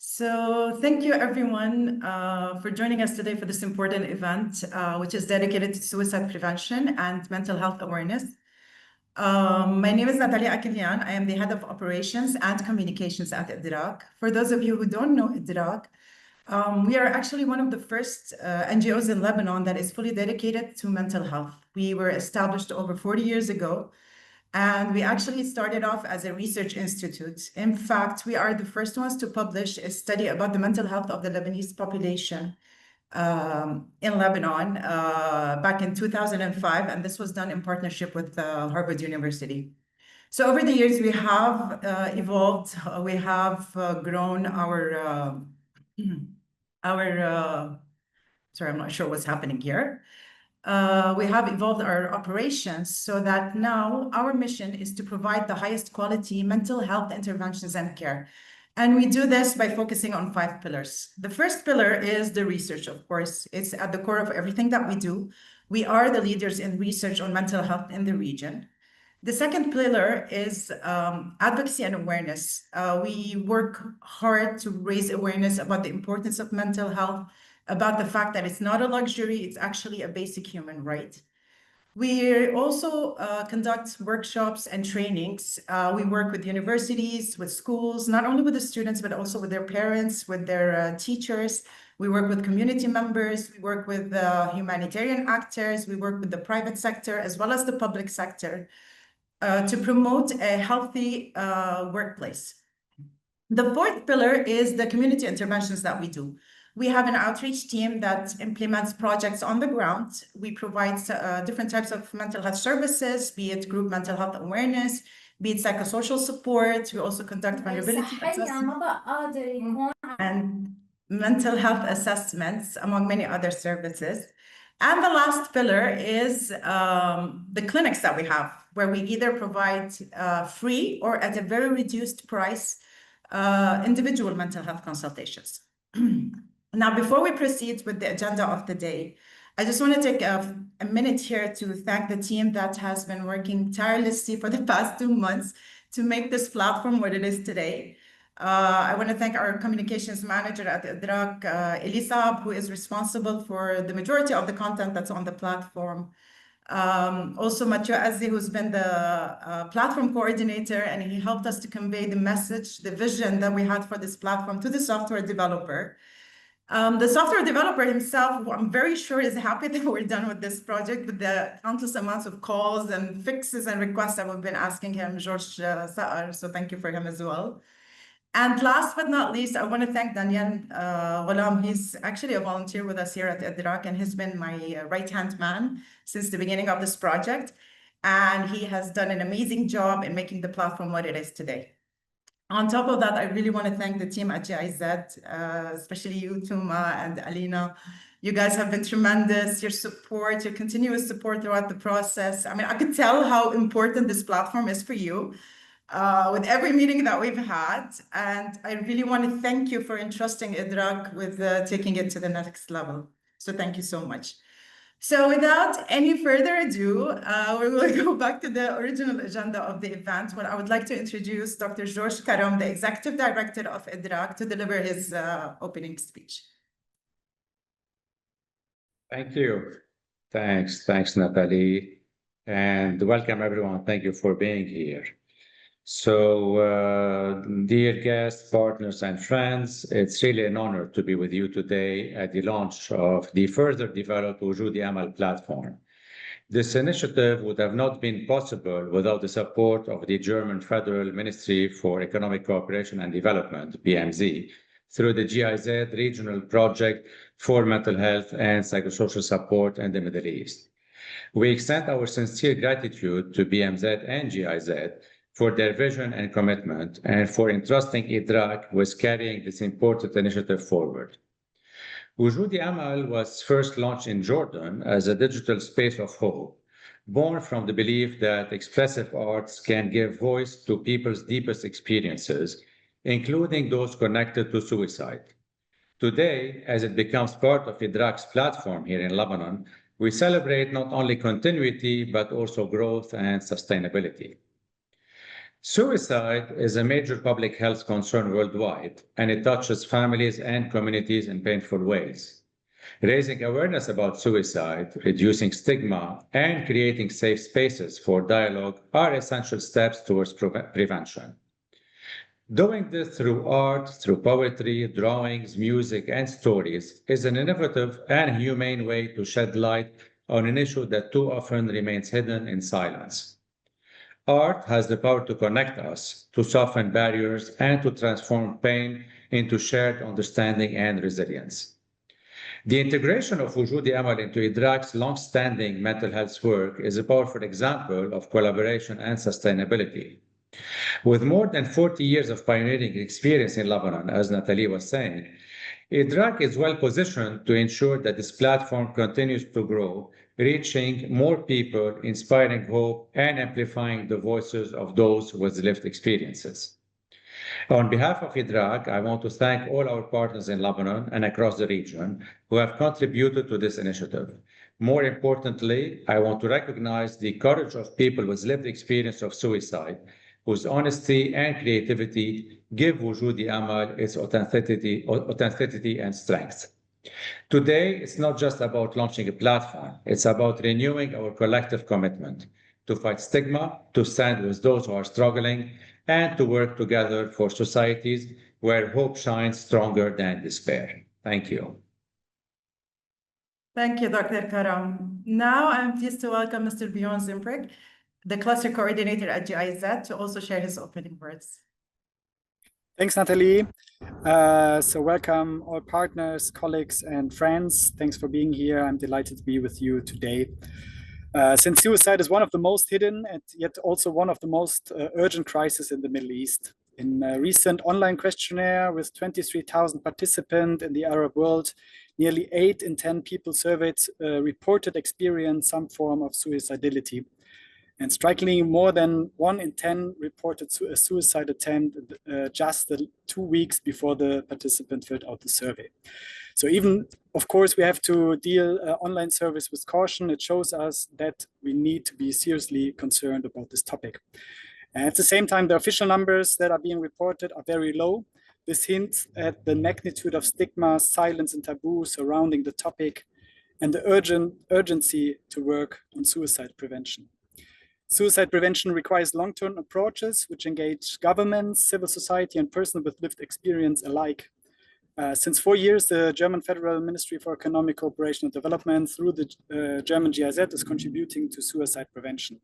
So thank you everyone for joining us today for this important event, which is dedicated to suicide prevention and mental health awareness. My name is Natalia Akilian. I am the head of operations and communications at IDRAK. For those of you who don't know IDRAK, we are actually one of the first NGOs in Lebanon that is fully dedicated to mental health. We were established over 40 years ago. And we actually started off as a research institute. In fact, we are the first ones to publish a study about the mental health of the Lebanese population in Lebanon back in 2005. And this was done in partnership with Harvard University. So over the years, we have evolved. We have grown sorry, I'm not sure what's happening here. We have evolved our operations so that now our mission is to provide the highest quality mental health interventions and care. And we do this by focusing on 5 pillars. The first pillar is the research, of course. It's at the core of everything that we do. We are the leaders in research on mental health in the region. The second pillar is advocacy and awareness. We work hard to raise awareness about the importance of mental health, about the fact that it's not a luxury, it's actually a basic human right. We also conduct workshops and trainings. We work with universities, with schools, not only with the students, but also with their parents, with their teachers. We work with community members, we work with humanitarian actors, we work with the private sector, as well as the public sector, to promote a healthy workplace. The fourth pillar is the community interventions that we do. We have an outreach team that implements projects on the ground. We provide different types of mental health services, be it group mental health awareness, be it psychosocial support. We also conduct vulnerability assessment and mental health assessments, among many other services. And the last pillar is the clinics that we have, where we either provide free or at a very reduced price individual mental health consultations. Now, before we proceed with the agenda of the day, I just want to take a minute here to thank the team that has been working tirelessly for the past 2 months to make this platform what it is today. I want to thank our communications manager at IDRAK, Elisab, who is responsible for the majority of the content that's on the platform. Also Mathieu Azzi, who's been the platform coordinator, and he helped us to convey the message, the vision that we had for this platform to the software developer. The software developer himself, who I'm very sure is happy that we're done with this project, with the countless amounts of calls and fixes and requests that we've been asking him, George Saar, so thank you for him as well. And last but not least, I want to thank Daniel Ghulam. He's actually a volunteer with us here at IDRAK, and he's been my right-hand man since the beginning of this project. And he has done an amazing job in making the platform what it is today. On top of that, I really want to thank the team at GIZ, especially you, Tuma and Alina. You guys have been tremendous. Your support, your continuous support throughout the process. I mean, I could tell how important this platform is for you with every meeting that we've had. And I really want to thank you for entrusting IDRAK with taking it to the next level. So thank you so much. So without any further ado, we will go back to the original agenda of the event, where I would like to introduce Dr. George Karam, the Executive Director of IDRAK, to deliver his opening speech. Thank you. Thanks, Natalie. And welcome, everyone. Thank you for being here. So, dear guests, partners, and friends, it's really an honor to be with you today at the launch of the further developed Wojodi Amal platform. This initiative would have not been possible without the support of the German Federal Ministry for Economic Cooperation and Development, BMZ, through the GIZ regional project for mental health and psychosocial support in the Middle East. We extend our sincere gratitude to BMZ and GIZ for their vision and commitment, and for entrusting IDRAK with carrying this important initiative forward. Wojodi Amal was first launched in Jordan as a digital space of hope, born from the belief that expressive arts can give voice to people's deepest experiences, including those connected to suicide. Today, as it becomes part of IDRAK's platform here in Lebanon, we celebrate not only continuity, but also growth and sustainability. Suicide is a major public health concern worldwide, and it touches families and communities in painful ways. Raising awareness about suicide, reducing stigma, and creating safe spaces for dialogue are essential steps towards prevention. Doing this through art, through poetry, drawings, music, and stories is an innovative and humane way to shed light on an issue that too often remains hidden in silence. Art has the power to connect us, to soften barriers, and to transform pain into shared understanding and resilience. The integration of Wojodi Amal into IDRAC's long-standing mental health work is a powerful example of collaboration and sustainability. With more than 40 years of pioneering experience in Lebanon, as Nathalie was saying, IDRAC is well positioned to ensure that this platform continues to grow, reaching more people, inspiring hope, and amplifying the voices of those with lived experiences. On behalf of IDRAC, I want to thank all our partners in Lebanon and across the region who have contributed to this initiative. More importantly, I want to recognize the courage of people with lived experience of suicide, whose honesty and creativity give Wujudi Amal its authenticity and strength. Today, it's not just about launching a platform, it's about renewing our collective commitment to fight stigma, to stand with those who are struggling, and to work together for societies where hope shines stronger than despair. Thank you. Thank you, Dr. Karam. Now I'm pleased to welcome Mr. Bjorn Zimbrick, the cluster coordinator at GIZ, to also share his opening words. Thanks, Nathalie. So welcome all partners, colleagues, and friends. Thanks for being here. I'm delighted to be with you today. Since suicide is one of the most hidden and yet also one of the most urgent crises in the Middle East. In a recent online questionnaire with 23,000 participants in the Arab world, nearly 8 in 10 people surveyed reported experience some form of suicidality. And strikingly, more than 1 in 10 reported a suicide attempt just 2 weeks before the participant filled out the survey. So even, of course, we have to deal online service with caution. It shows us that we need to be seriously concerned about this topic. And at the same time, the official numbers that are being reported are very low. This hints at the magnitude of stigma, silence, and taboo surrounding the topic and the urgency to work on suicide prevention. Suicide prevention requires long-term approaches which engage governments, civil society, and persons with lived experience alike. Since 4 years, the German Federal Ministry for Economic Cooperation and Development through the German GIZ is contributing to suicide prevention.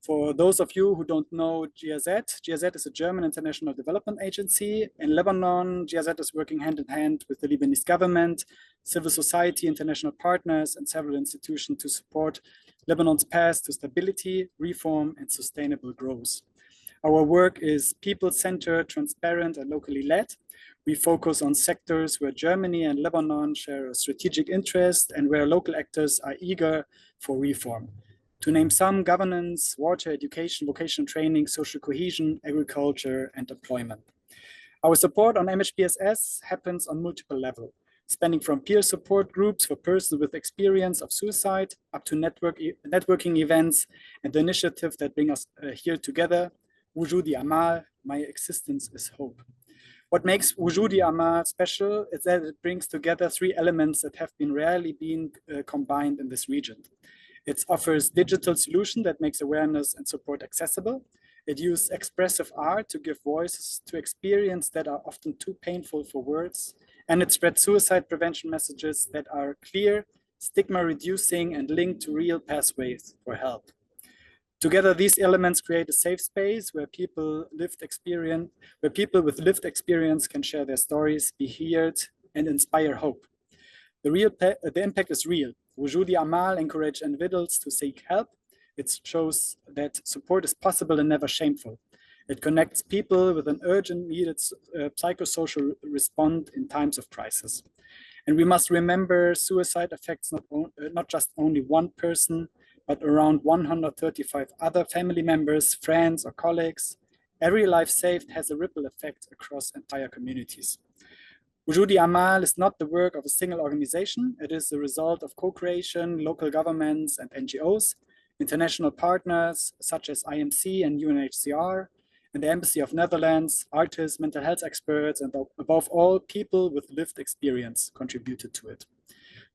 For those of you who don't know GIZ is a German international development agency. In Lebanon, GIZ is working hand in hand with the Lebanese government, civil society, international partners, and several institutions to support Lebanon's path to stability, reform, and sustainable growth. Our work is people-centered, transparent, and locally led. We focus on sectors where Germany and Lebanon share a strategic interest and where local actors are eager for reform. To name some: governance, water, education, vocational training, social cohesion, agriculture, and employment. Our support on MHPSS happens on multiple levels, spanning from peer support groups for persons with experience of suicide up to networking events and the initiative that bring us here together, Wojodi Amal, My Existence is Hope. What makes Wojodi Amal special is that it brings together 3 elements that have been rarely been combined in this region. It offers digital solution that makes awareness and support accessible. It uses expressive art to give voices to experiences that are often too painful for words. And it spreads suicide prevention messages that are clear, stigma reducing, and linked to real pathways for help. Together, these elements create a safe space where people with lived experience can share their stories, be heard, and inspire hope. The impact is real. Wojodi Amal encourages individuals to seek help. It shows that support is possible and never shameful. It connects people with an urgent needed psychosocial response in times of crisis. And we must remember suicide affects not just only one person, but around 135 other family members, friends, or colleagues. Every life saved has a ripple effect across entire communities. Wojodi Amal is not the work of a single organization. It is the result of co-creation, local governments and NGOs, international partners such as IMC and UNHCR, and the Embassy of Netherlands, artists, mental health experts, and above all, people with lived experience contributed to it.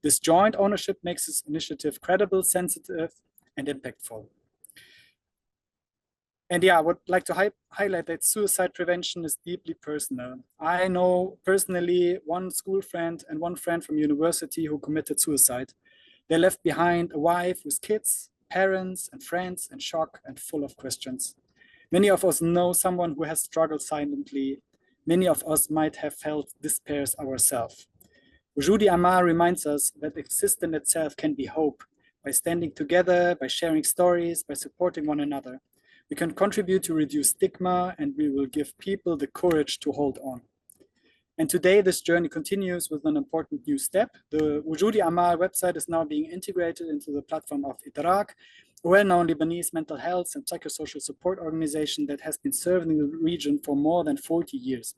This joint ownership makes this initiative credible, sensitive, and impactful. And yeah, I would like to highlight that suicide prevention is deeply personal. I know personally one school friend and one friend from university who committed suicide. They left behind a wife with kids, parents and friends in shock and full of questions. Many of us know someone who has struggled silently. Many of us might have felt despair ourselves. Wojodi Amal reminds us that existence itself can be hope. By standing together, by sharing stories, by supporting one another, we can contribute to reduce stigma, and we will give people the courage to hold on. And today, this journey continues with an important new step. The Wojodi Amal website is now being integrated into the platform of Idrak, a well-known Lebanese mental health and psychosocial support organization that has been serving the region for more than 40 years.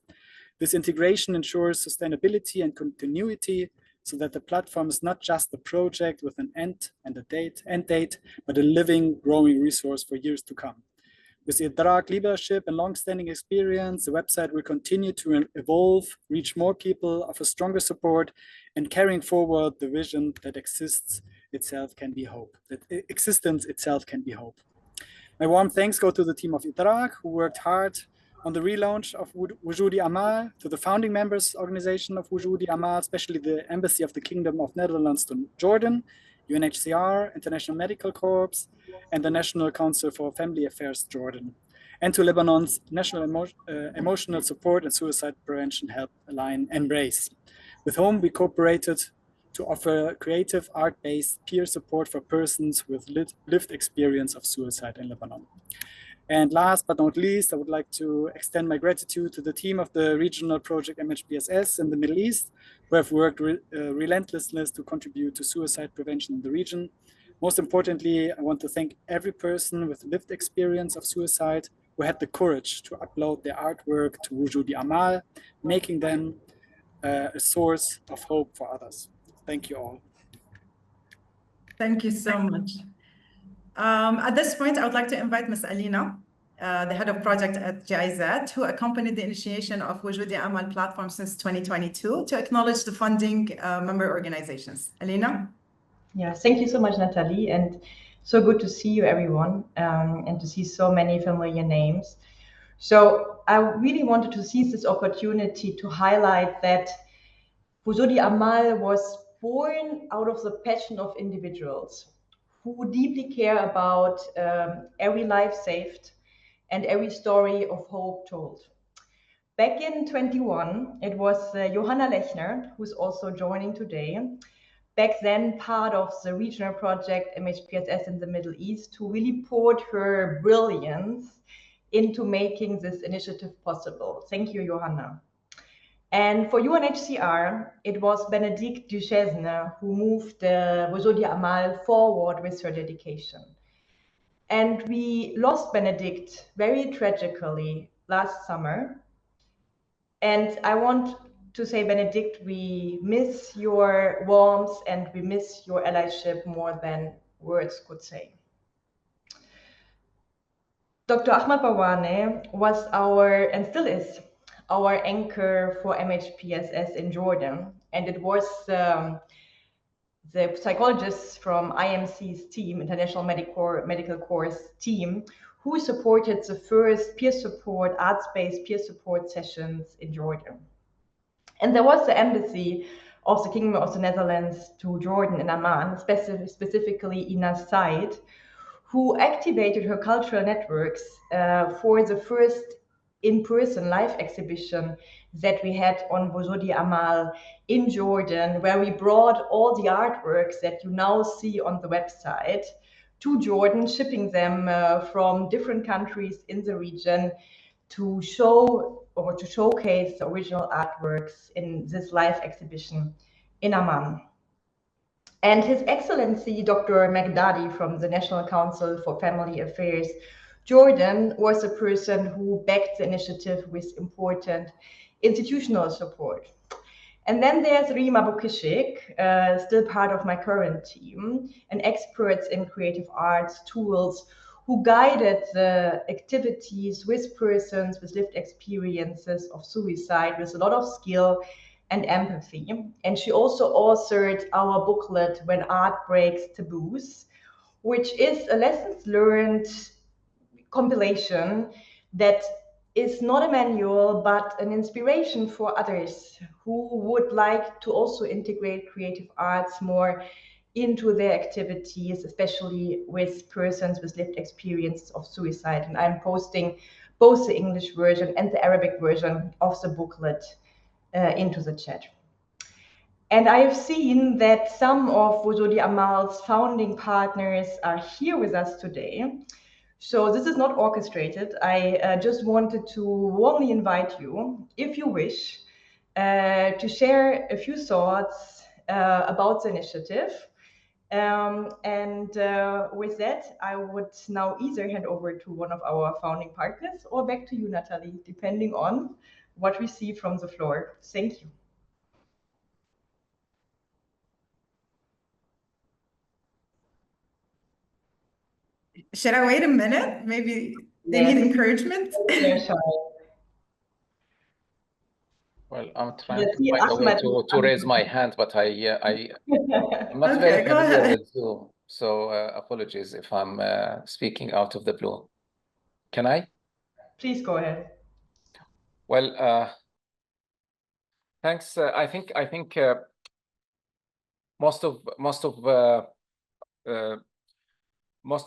This integration ensures sustainability and continuity so that the platform is not just a project with an end date, but a living, growing resource for years to come. With Idrak leadership and long-standing experience, the website will continue to evolve, reach more people, offer stronger support, and carrying forward the vision that existence itself can be hope. My warm thanks go to the team of Idrak, who worked hard on the relaunch of Wojodi Amal, to the founding members organization of Wojodi Amal, especially the Embassy of the Kingdom of Netherlands to Jordan, UNHCR, International Medical Corps, and the National Council for Family Affairs Jordan, and to Lebanon's National Emotional Support and Suicide Prevention Helpline Embrace, with whom we cooperated to offer creative art-based peer support for persons with lived experience of suicide in Lebanon. And last but not least, I would like to extend my gratitude to the team of the regional project MHPSS in the Middle East, who have worked relentlessly to contribute to suicide prevention in the region. Most importantly, I want to thank every person with lived experience of suicide who had the courage to upload their artwork to Wojodi Amal, making them a source of hope for others. Thank you all. Thank you so much. At this point, I would like to invite Ms. Alina, the head of project at GIZ, who accompanied the initiation of Wojodi Amal platform since 2022, to acknowledge the funding member organizations. Alina? Yeah, thank you so much, Natalie, and so good to see you, everyone, and to see so many familiar names. So I really wanted to seize this opportunity to highlight that Wojodi Amal was born out of the passion of individuals who deeply care about every life saved and every story of hope told. Back in 21, it was Johanna Lechner, who's also joining today, back then part of the regional project MHPSS in the Middle East, who really poured her brilliance into making this initiative possible. Thank you, Johanna. And for UNHCR, it was Bénédicte Duchesne who moved Wojodi Amal forward with her dedication. And we lost Bénédicte very tragically last summer. And I want to say, Bénédicte, we miss your warmth and we miss your allyship more than words could say. Dr. Ahmad Bawane was and still is, our anchor for MHPSS in Jordan. And it was the psychologists from IMC's team, International Medical Corps team, who supported the first peer support, arts-based peer support sessions in Jordan. And there was the embassy of the Kingdom of the Netherlands to Jordan in Amman, specifically Ina Said, who activated her cultural networks for the first in-person live exhibition that we had on Wojodi Amal in Jordan, where we brought all the artworks that you now see on the website to Jordan, shipping them from different countries in the region to show or to showcase the original artworks in this live exhibition in Amman. And His Excellency Dr. Magdadi from the National Council for Family Affairs Jordan was a person who backed the initiative with important institutional support. And then there's Rima Bukishik, still part of my current team, and experts in creative arts tools who guided the activities with persons with lived experiences of suicide with a lot of skill and empathy. And she also authored our booklet, When Art Breaks Taboos, which is a lessons learned compilation that is not a manual, but an inspiration for others who would like to also integrate creative arts more into their activities, especially with persons with lived experience of suicide. And I'm posting both the English version and the Arabic version of the booklet into the chat. And I have seen that some of Wojodi Amal's founding partners are here with us today. So this is not orchestrated. I just wanted to warmly invite you, if you wish, to share a few thoughts about the initiative. With that, I would now either hand over to one of our founding partners or back to you, Natalie, depending on what we see from the floor. Thank you. Should I wait a minute? Maybe they need encouragement. Yeah, sure. Well, I'm trying to find a way to raise my hand, but I'm not very familiar with Zoom, so apologies if I'm speaking out of the blue. Can I? Please go ahead. Well, thanks. I think most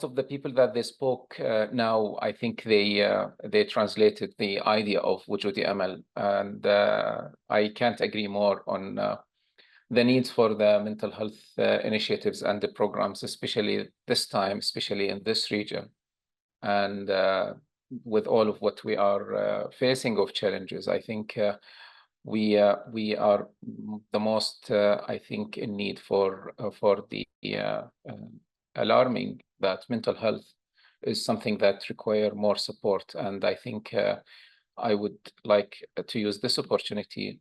of the people that they spoke now, I think they translated the idea of Wojodi Amal, and I can't agree more on the needs for the mental health initiatives and the programs, especially this time, especially in this region, and with all of what we are facing of challenges. I think we are the most, I think, in need for the alarming that mental health is something that require more support. And I think I would like to use this opportunity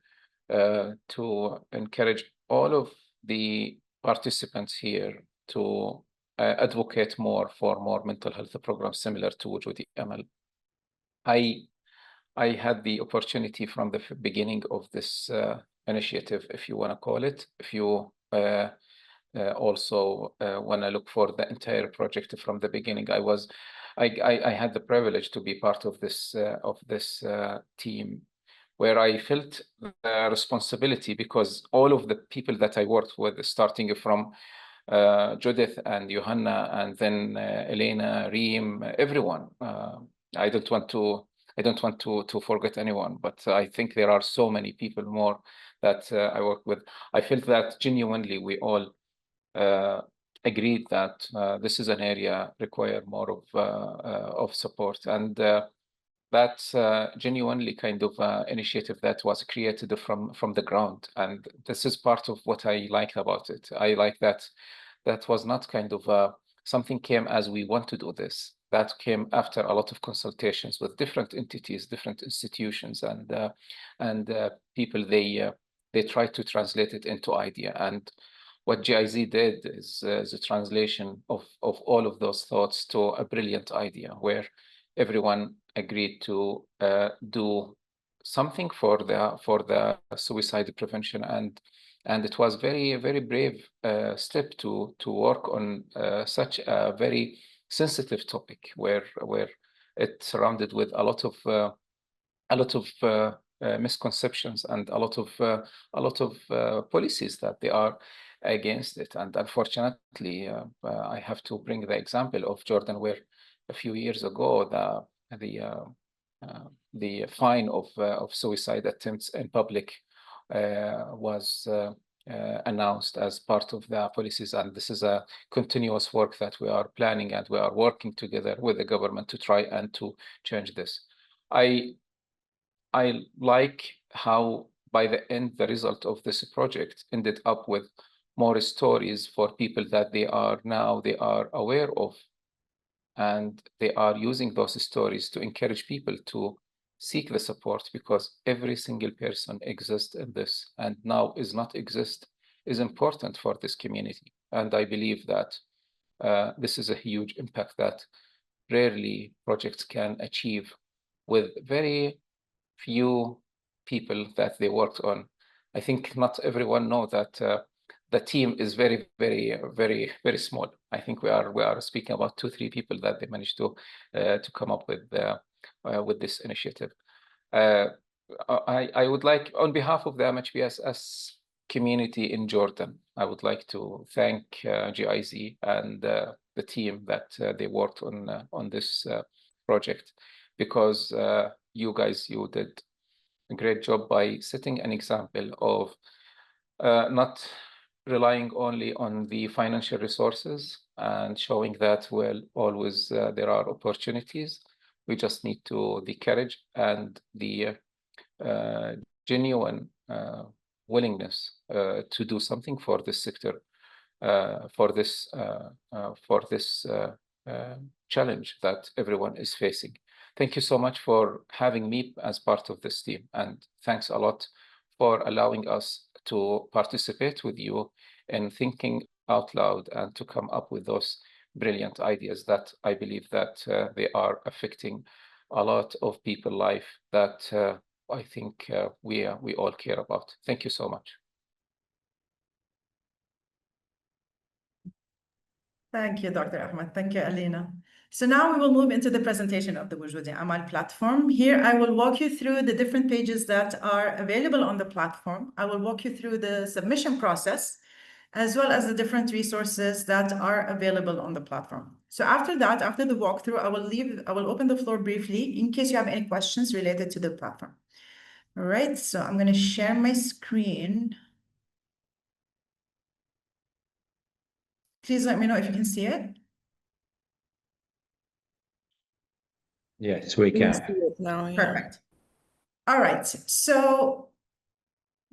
to encourage all of the participants here to advocate more for more mental health programs similar to Wojodi Amal. I had the opportunity from the beginning of this initiative, if you want to call it, if you also want to look for the entire project from the beginning. I had the privilege to be part of this team, where I felt the responsibility, because all of the people that I worked with, starting from Judith and Johanna, and then Elena, Reem, everyone. I don't want to forget anyone, but I think there are so many people more that I work with. I felt that genuinely we all agreed that this is an area require more of support, and that's genuinely kind of initiative that was created from the ground. And this is part of what I like about it. I like that was not kind of something came as we want to do this. That came after a lot of consultations with different entities, different institutions, and people. They tried to translate it into idea. And what GIZ did is the translation of all of those thoughts to a brilliant idea, where everyone agreed to do something for the suicide prevention, and it was very, very brave step to work on such a very sensitive topic, where it's surrounded with a lot of misconceptions and a lot of policies that they are against it. And unfortunately, I have to bring the example of Jordan, where a few years ago the fine of suicide attempts in public was announced as part of the policies, and this is a continuous work that we are planning, and we are working together with the government to try and to change this. I like how by the end the result of this project ended up with more stories for people that they are aware of, and they are using those stories to encourage people to seek the support, because every single person exists in this, and now is not exist is important for this community. And I believe that this is a huge impact that rarely projects can achieve with very few people that they worked on. I think not everyone know that the team is very, very small. I think we are speaking about 2-3 people that they managed to come up with this initiative. I would like, on behalf of the MHPSS community in Jordan, I would like to thank GIZ and the team that they worked on this project, because you guys, you did a great job by setting an example of not relying only on the financial resources and showing that, well, always there are opportunities. We just need the courage and the genuine willingness to do something for this sector, for this challenge that everyone is facing. Thank you so much for having me as part of this team, and thanks a lot for allowing us to participate with you in thinking out loud and to come up with those brilliant ideas that I believe that they are affecting a lot of people's life that I think we all care about. Thank you so much. Thank you, Dr. Ahmed. Thank you, Alina. So now we will move into the presentation of the Wojodi Amal platform. Here, I will walk you through the different pages that are available on the platform. I will walk you through the submission process, as well as the different resources that are available on the platform. So after that, after the walkthrough, I will open the floor briefly in case you have any questions related to the platform. All right, so I'm going to share my screen. Please let me know if you can see it. Yes, we can. See it now, yeah. Perfect. All right, so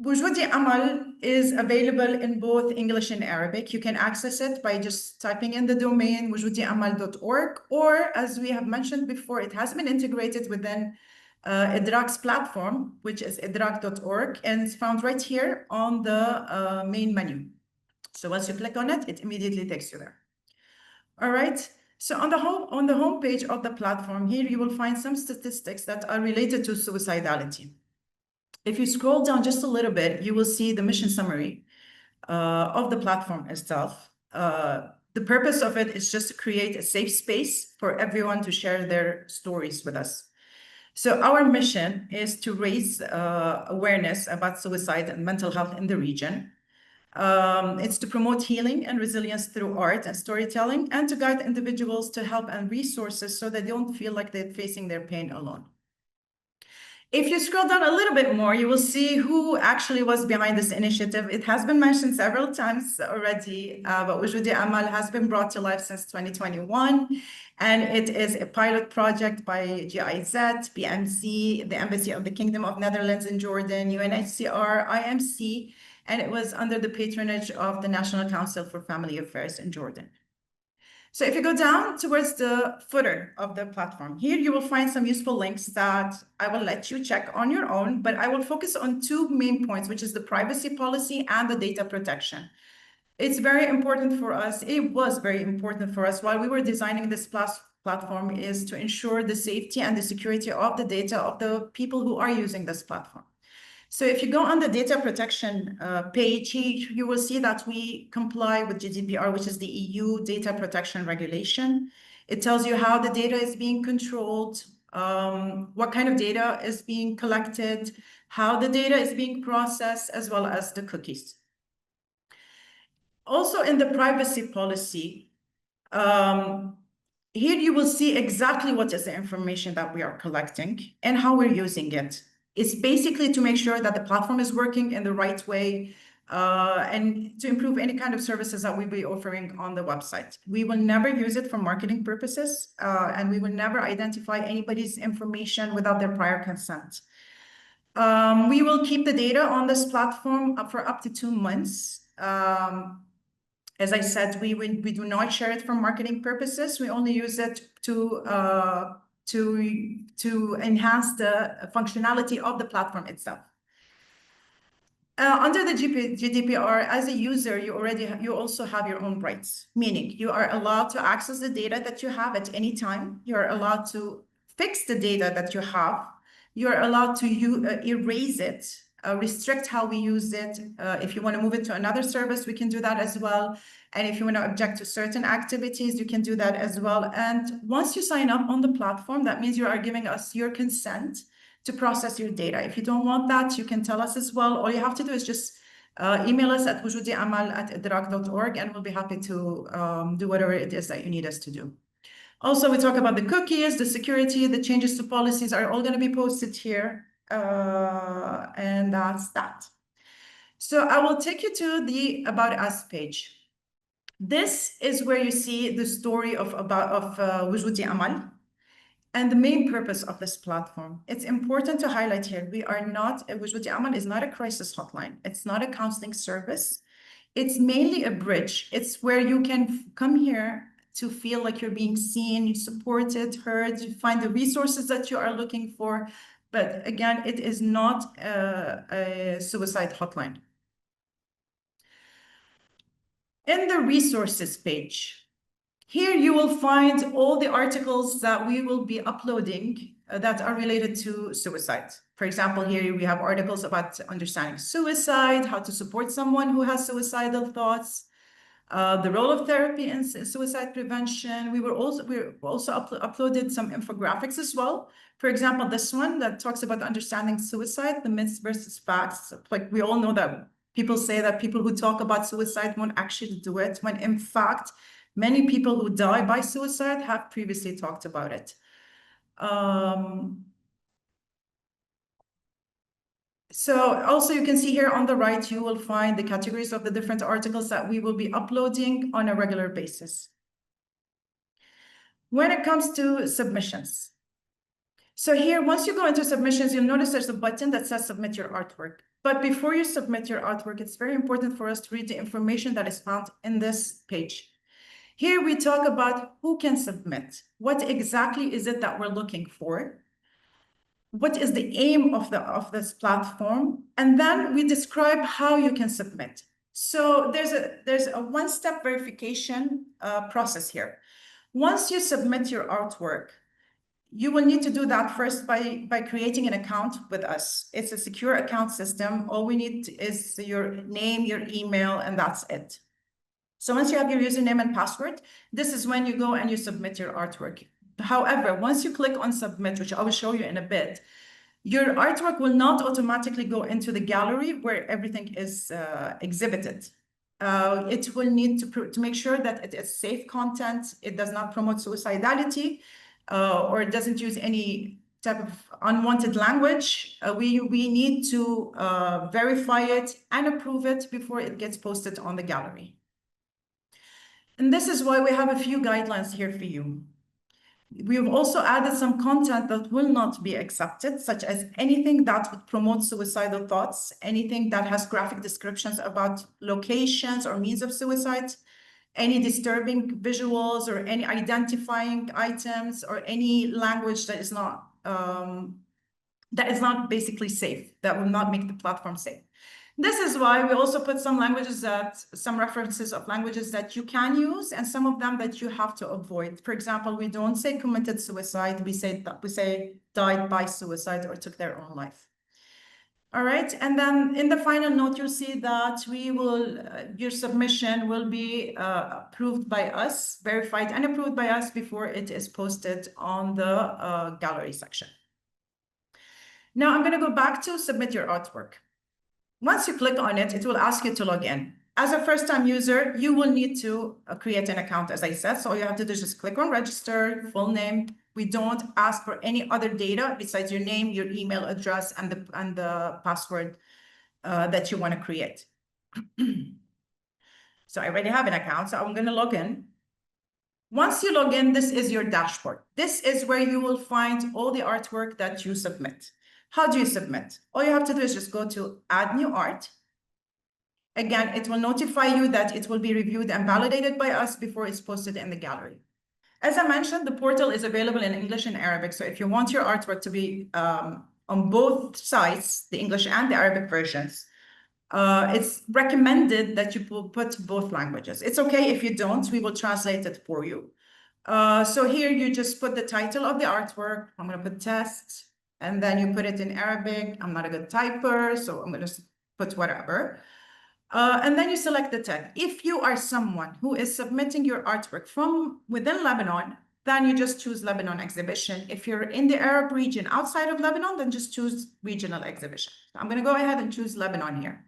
Wojodi Amal is available in both English and Arabic. You can access it by just typing in the domain wojodiamal.org, or as we have mentioned before, it has been integrated within IDRAK's platform, which is idrak.org, and it's found right here on the main menu. So once you click on it, it immediately takes you there. All right. So on the home page of the platform, here you will find some statistics that are related to suicidality. If you scroll down just a little bit, you will see the mission summary of the platform itself. The purpose of it is just to create a safe space for everyone to share their stories with us. So our mission is to raise awareness about suicide and mental health in the region. It's to promote healing and resilience through art and storytelling, and to guide individuals to help and resources so they don't feel like they're facing their pain alone. If you scroll down a little bit more, you will see who actually was behind this initiative. It has been mentioned several times already, but Wojodi Amal has been brought to life since 2021, and it is a pilot project by GIZ, BMC, the Embassy of the Kingdom of Netherlands in Jordan, UNHCR, IMC, and it was under the patronage of the National Council for Family Affairs in Jordan. So if you go down towards the footer of the platform, here you will find some useful links that I will let you check on your own, but I will focus on two main points, which is the privacy policy and the data protection. It's very important for us. It was very important for us while we were designing this platform, is to ensure the safety and the security of the data of the people who are using this platform. So if you go on the data protection page, you will see that we comply with GDPR, which is the EU Data Protection Regulation. It tells you how the data is being controlled, what kind of data is being collected, how the data is being processed, as well as the cookies. Also in the privacy policy, here you will see exactly what is the information that we are collecting and how we're using it. It's basically to make sure that the platform is working in the right way and to improve any kind of services that we'll be offering on the website. We will never use it for marketing purposes, and we will never identify anybody's information without their prior consent. We will keep the data on this platform for up to 2 months. As I said, we do not share it for marketing purposes. We only use it to enhance the functionality of the platform itself. Under the GDPR, as a user, you also have your own rights, meaning you are allowed to access the data that you have at any time. You are allowed to fix the data that you have. You are allowed to erase it, restrict how we use it. If you want to move it to another service, we can do that as well. And if you want to object to certain activities, you can do that as well. And once you sign up on the platform, that means you are giving us your consent to process your data. If you don't want that, you can tell us as well. All you have to do is just email us at wojodiamal@idrak.org, and we'll be happy to do whatever it is that you need us to do. Also, we talk about the cookies, the security, the changes to policies are all going to be posted here. And that's that. So I will take you to the About Us page. This is where you see the story of Wojodi Amal and the main purpose of this platform. It's important to highlight here, Wojodi Amal is not a crisis hotline. It's not a counseling service. It's mainly a bridge. It's where you can come here to feel like you're being seen, supported, heard, you find the resources that you are looking for. But again, it is not a suicide hotline. In the resources page, here you will find all the articles that we will be uploading that are related to suicide. For example, here we have articles about understanding suicide, how to support someone who has suicidal thoughts, the role of therapy in suicide prevention. We also uploaded some infographics as well. For example, this one that talks about understanding suicide, the myths versus facts. Like we all know that people say that people who talk about suicide won't actually do it, when in fact, many people who die by suicide have previously talked about it. So also you can see here on the right, you will find the categories of the different articles that we will be uploading on a regular basis. When it comes to submissions. So here, once you go into submissions, you'll notice there's a button that says submit your artwork. But before you submit your artwork, it's very important for us to read the information that is found in this page. Here we talk about who can submit. What exactly is it that we're looking for? What is the aim of this platform? And then we describe how you can submit. So there's a one-step verification process here. Once you submit your artwork, you will need to do that first by creating an account with us. It's a secure account system. All we need is your name, your email, and that's it. So once you have your username and password, this is when you go and you submit your artwork. However, once you click on submit, which I will show you in a bit, your artwork will not automatically go into the gallery where everything is exhibited. It will need to make sure that it is safe content, it does not promote suicidality, or it doesn't use any type of unwanted language. We need to verify it and approve it before it gets posted on the gallery. And this is why we have a few guidelines here for you. We've also added some content that will not be accepted, such as anything that would promote suicidal thoughts, anything that has graphic descriptions about locations or means of suicide, any disturbing visuals or any identifying items or any language that is not basically safe, that will not make the platform safe. This is why we also put some references of languages that you can use and some of them that you have to avoid. For example, we don't say committed suicide, we say died by suicide or took their own life. All right, and then in the final note, you'll see that your submission will be approved by us, verified and approved by us before it is posted on the gallery section. Now I'm going to go back to submit your artwork. Once you click on it, it will ask you to log in. As a first-time user, you will need to create an account, as I said. So all you have to do is just click on register, full name. We don't ask for any other data besides your name, your email address, and the password that you want to create. So I already have an account, so I'm going to log in. Once you log in, this is your dashboard. This is where you will find all the artwork that you submit. How do you submit? All you have to do is just go to add new art. Again, it will notify you that it will be reviewed and validated by us before it's posted in the gallery. As I mentioned, the portal is available in English and Arabic. So if you want your artwork to be on both sides, the English and the Arabic versions, It's recommended that you put both languages. It's okay if you don't, we will translate it for you. So here you just put the title of the artwork. I'm going to put test, and then you put it in Arabic. I'm not a good typer, so I'm going to put whatever. And then you select the tag. If you are someone who is submitting your artwork from within Lebanon, then you just choose Lebanon exhibition. If you're in the Arab region outside of Lebanon, then just choose regional exhibition. So I'm going to go ahead and choose Lebanon here.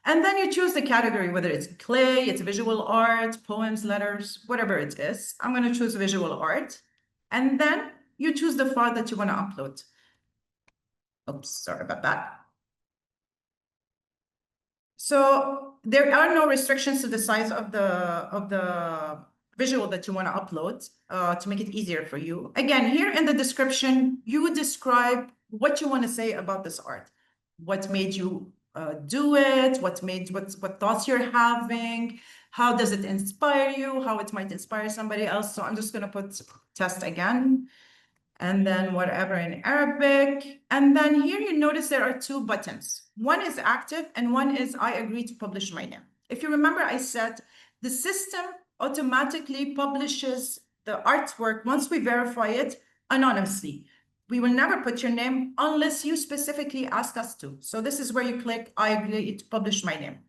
And then you choose the category, whether it's clay, it's visual art, poems, letters, whatever it is. I'm going to choose visual art. And then you choose the file that you want to upload. Oops, sorry about that. So there are no restrictions to the size of the visual that you want to upload to make it easier for you. Again, here in the description, you would describe what you want to say about this art. What made you do it? What thoughts you're having? How does it inspire you? How it might inspire somebody else? So I'm just going to put test again. And then whatever in Arabic. And then here you notice there are two buttons. One is active and one is I agree to publish my name. If you remember, I said the system automatically publishes the artwork once we verify it anonymously. We will never put your name unless you specifically ask us to. So this is where you click I agree to publish my name.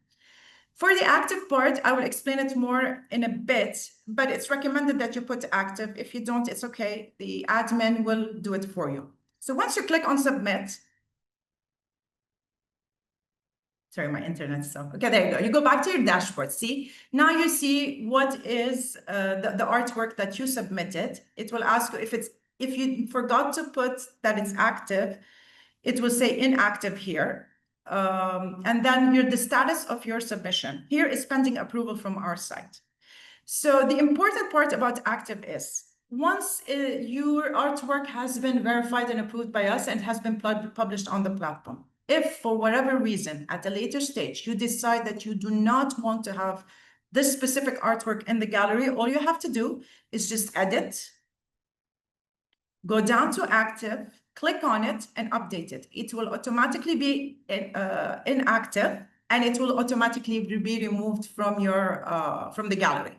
For the active part, I will explain it more in a bit, but it's recommended that you put active. If you don't, it's okay. The admin will do it for you. So once you click on submit, sorry, my internet's so, okay, there you go. You go back to your dashboard. See, now you see what is the artwork that you submitted. It will ask you if you forgot to put that it's active, it will say inactive here. And then the status of your submission. Here is pending approval from our side. So the important part about active is once your artwork has been verified and approved by us and has been published on the platform, if for whatever reason at a later stage you decide that you do not want to have this specific artwork in the gallery, all you have to do is just edit, go down to active, click on it and update it. It will automatically be inactive and it will automatically be removed from your from the gallery.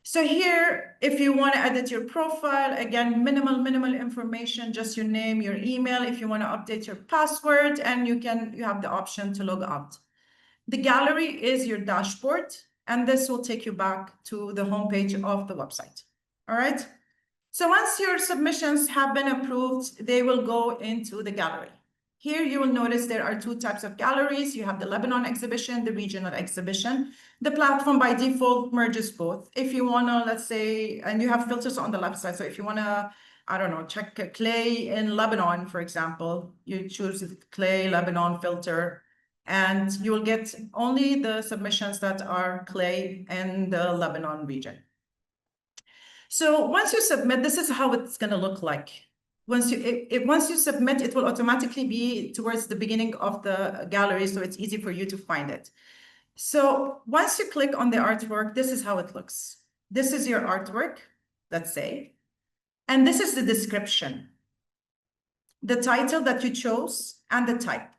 So here, if you want to edit your profile, again, minimal information, just your name, your email, if you want to update your password, and you have the option to log out. The gallery is your dashboard, and this will take you back to the homepage of the website. All right. So once your submissions have been approved, they will go into the gallery. Here you will notice there are two types of galleries. You have the Lebanon exhibition, the regional exhibition. The platform by default merges both. If you want to, let's say, and you have filters on the left side. So if you want to, I don't know, check clay in Lebanon, for example, you choose the clay Lebanon filter, and you will get only the submissions that are clay in the Lebanon region. So once you submit, this is how it's going to look like. Once you submit, it will automatically be towards the beginning of the gallery, so it's easy for you to find it. So once you click on the artwork, this is how it looks. This is your artwork, let's say, and this is the description, the title that you chose, and the type.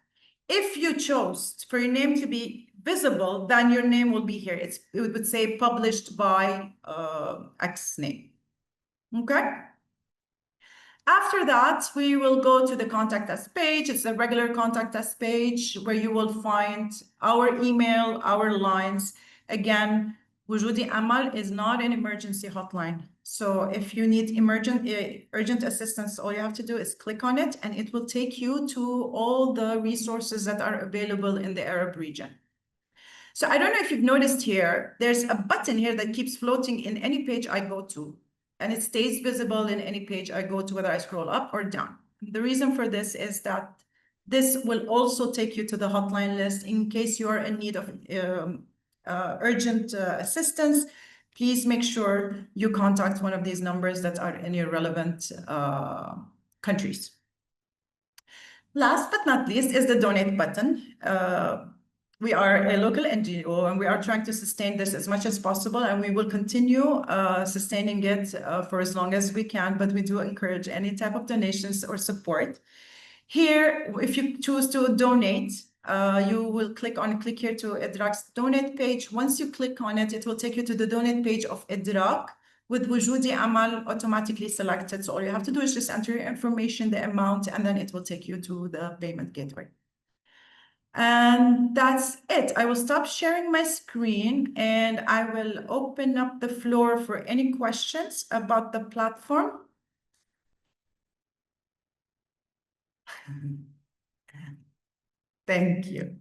If you chose for your name to be visible, then your name will be here. It would say published by X name. Okay. After that, we will go to the contact us page. It's a regular contact us page where you will find our email, our lines. Again, Wojodi Amal is not an emergency hotline. So if you need urgent assistance, all you have to do is click on it and it will take you to all the resources that are available in the Arab region. So I don't know if you've noticed here, there's a button here that keeps floating in any page I go to. And it stays visible in any page I go to, whether I scroll up or down. The reason for this is that this will also take you to the hotline list in case you are in need of urgent assistance. Please make sure you contact one of these numbers that are in your relevant countries. Last but not least is the donate button. We are a local NGO and we are trying to sustain this as much as possible, and we will continue sustaining it for as long as we can, but we do encourage any type of donations or support. Here, if you choose to donate, you will click here to Idrak's donate page. Once you click on it, it will take you to the donate page of Idrak with Wojodi Amal automatically selected. So all you have to do is just enter your information, the amount, and then it will take you to the payment gateway. And that's it. I will stop sharing my screen and I will open up the floor for any questions about the platform. Thank you.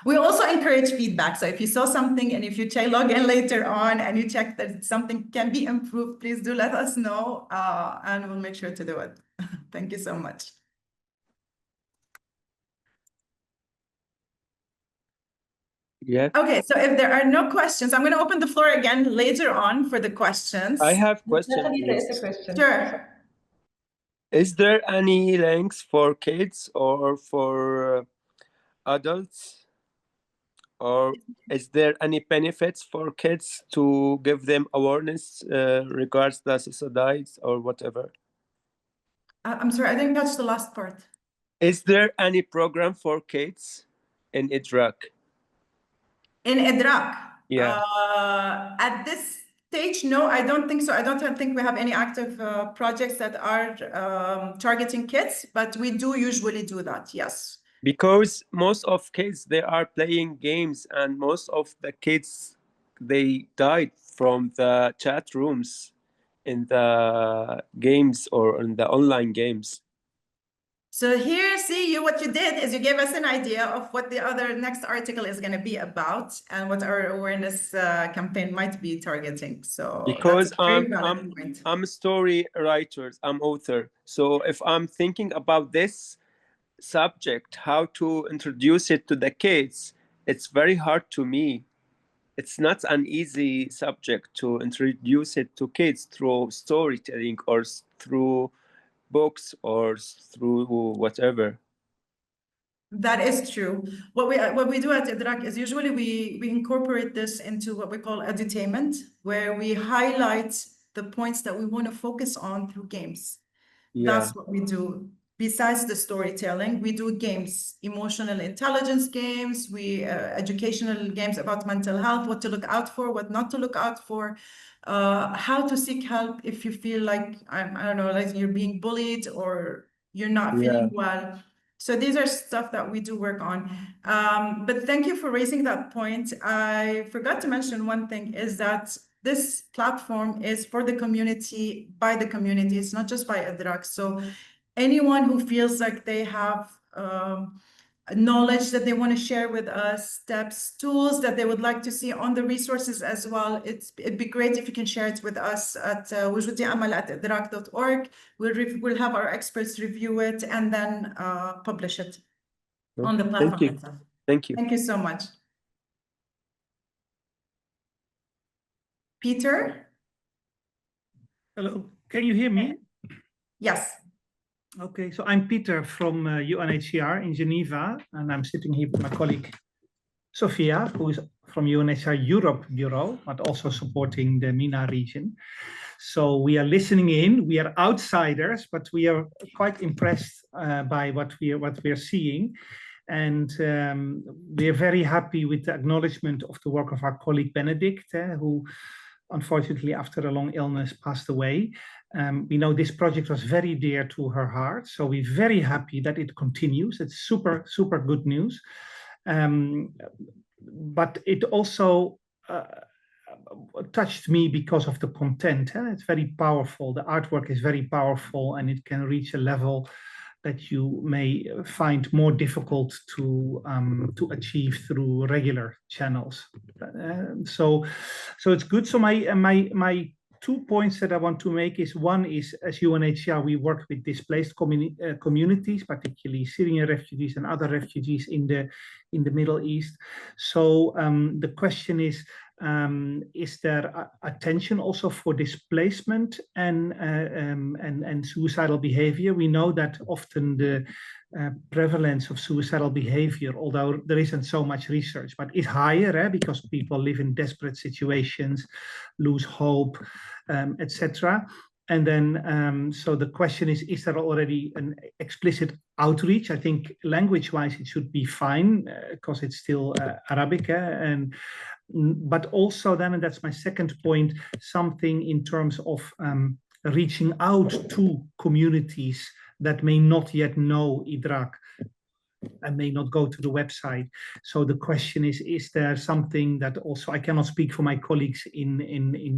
We also encourage feedback. So if you saw something and if you log in later on and you check that something can be improved, please do let us know and we'll make sure to do it. Thank you so much. Yeah. Okay, so if there are no questions, I'm going to open the floor again later on for the questions. I have questions. Natalie, there is a question. Sure. Is there any links for kids or for adults? Or is there any benefits for kids to give them awareness regards the suicides or whatever? I'm sorry, I didn't catch the last part. Is there any program for kids in Iraq? In Idrak? Yeah. At this stage, no, I don't think so. I don't think we have any active projects that are targeting kids, but we do usually do that, yes. Because most of kids, they are playing games and most of the kids, they died from the chat rooms in the games or in the online games. So here, see, what you did is you gave us an idea of what the other next article is going to be about and what our awareness campaign might be targeting. So because that's a very valid point. I'm a story writer, I'm author. So if I'm thinking about this subject, how to introduce it to the kids, it's very hard to me. It's not an easy subject to introduce it to kids through storytelling or through books or through whatever. That is true. What we do at Idrak is usually we incorporate this into what we call edutainment, where we highlight the points that we want to focus on through games. Yeah. That's what we do. Besides the storytelling, we do games, emotional intelligence games, educational games about mental health, what to look out for, what not to look out for, how to seek help if you feel like, I don't know, like you're being bullied or you're not feeling well. So these are stuff that we do work on. But thank you for raising that point. I forgot to mention one thing is that this platform is for the community, by the community. It's not just by Idrak. So anyone who feels like they have knowledge that they want to share with us, steps, tools that they would like to see on the resources as well, it'd be great if you can share it with us at wojodiamal@idrak.org. We'll have our experts review it and then publish it on the platform itself. Thank you. Thank you so much. Peter? Hello, can you hear me? Yes. Okay, so I'm Peter from UNHCR in Geneva, and I'm sitting here with my colleague Sophia, who is from UNHCR Europe Bureau, but also supporting the MENA region. So we are listening in. We are outsiders, but we are quite impressed by what we are seeing. And we are very happy with the acknowledgement of the work of our colleague Benedict, who unfortunately after a long illness passed away. We know this project was very dear to her heart, so we're very happy that it continues. It's super, super good news. But it also touched me because of the content. It's very powerful. The artwork is very powerful, and it can reach a level that you may find more difficult to achieve through regular channels. So it's good. So my 2 points that I want to make is, one is, as UNHCR, we work with displaced communities, particularly Syrian refugees and other refugees in the in the Middle East. So the question is there attention also for displacement and suicidal behavior? We know that often the prevalence of suicidal behavior, although there isn't so much research, but is higher because people live in desperate situations, lose hope, etc. And then, so the question is there already an explicit outreach? I think language-wise it should be fine because it's still Arabic, but also then, and that's my second point, something in terms of reaching out to communities that may not yet know Idrak and may not go to the website. So the question is there something that also, I cannot speak for my colleagues in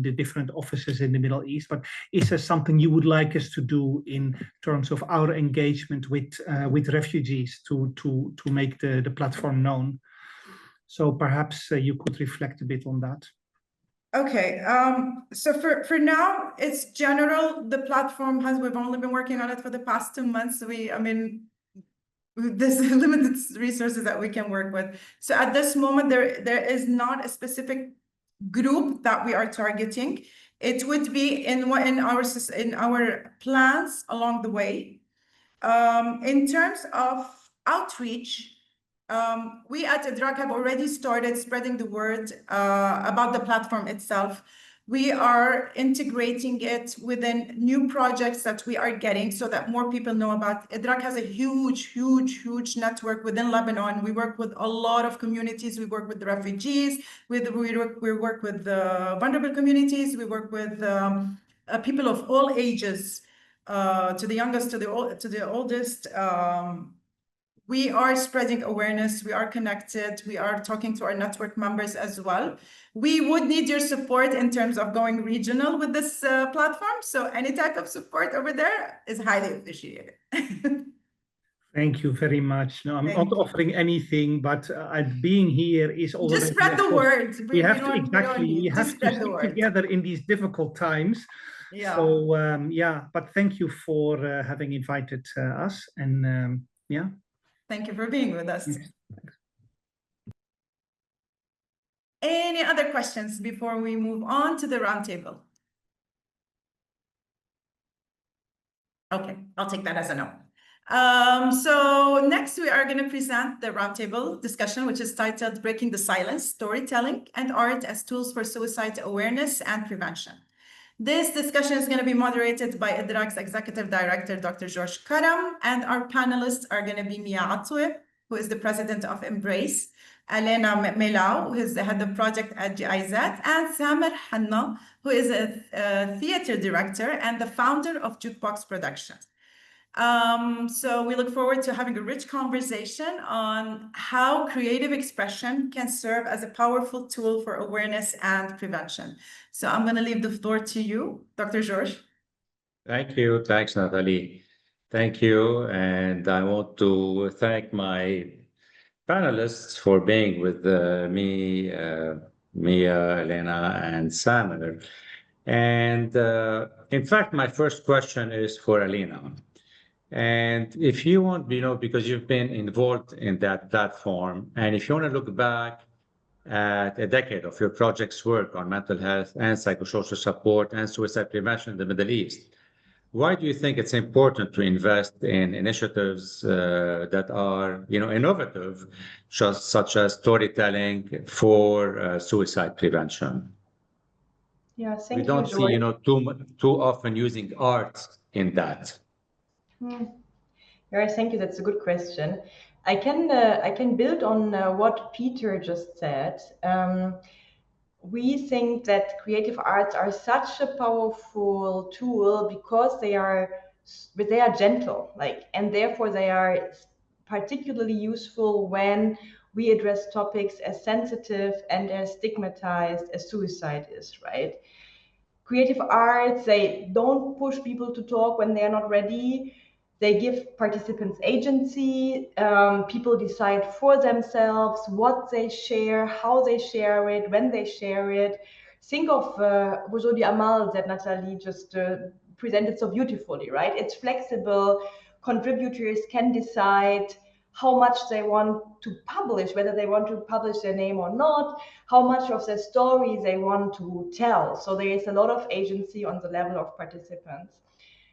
the different offices in the Middle East, but is there something you would like us to do in terms of our engagement with refugees to make the platform known? So perhaps you could reflect a bit on that. Okay, so for now, it's general. The platform we've only been working on it for the past 2 months. There's limited resources that we can work with. So at this moment, there is not a specific group that we are targeting. It would be in our plans along the way. In terms of outreach, we at Idrak have already started spreading the word about the platform itself. We are integrating it within new projects that we are getting so that more people know about. Idrak has a huge network within Lebanon. We work with a lot of communities. We work with the refugees. We work with the vulnerable communities. We work with people of all ages, to the youngest, to the oldest. We are spreading awareness. We are connected. We are talking to our network members as well. We would need your support in terms of going regional with this platform. So any type of support over there is highly appreciated. Thank you very much. No, I'm not offering anything, but being here is already. Just spread the word. We have to stick together in these difficult times. Yeah. So yeah, but thank you for having invited us, and yeah. Thank you for being with us. Any other questions before we move on to the roundtable? Okay, I'll take that as a no. So next we are going to present the roundtable discussion, which is titled Breaking the Silence, Storytelling and Art as Tools for Suicide Awareness and Prevention. This discussion is going to be moderated by Idrak's Executive Director, Dr. George Karam, and our panelists are going to be Mia Atwe, who is the President of Embrace, Elena Melau, who is the Head of Project at GIZ, and Samer Hanna, who is a Theater Director and the founder of Jukebox Productions. So we look forward to having a rich conversation on how creative expression can serve as a powerful tool for awareness and prevention. So I'm going to leave the floor to you, Dr. George. Thank you. Thanks, Natalie. Thank you. And I want to thank my panelists for being with me, Mia, Elena, and Samer. And in fact, my first question is for Elena. And if you want, because you've been involved in that platform, and if you want to look back at a decade of your project's work on mental health and psychosocial support and suicide prevention in the Middle East, why do you think it's important to invest in initiatives that are, innovative, such as storytelling for suicide prevention? Yeah, thank you. We don't see, too often using art in that. Yeah, thank you. That's a good question. I can build on what Peter just said. We think that creative arts are such a powerful tool because they are gentle, and therefore they are particularly useful when we address topics as sensitive and as stigmatized as suicide is, right? Creative arts, they don't push people to talk when they're not ready. They give participants agency. People decide for themselves what they share, how they share it, when they share it. Think of Wojodi Amal that Natalie just presented so beautifully, right? It's flexible. Contributors can decide how much they want to publish, whether they want to publish their name or not, how much of their story they want to tell. So there is a lot of agency on the level of participants.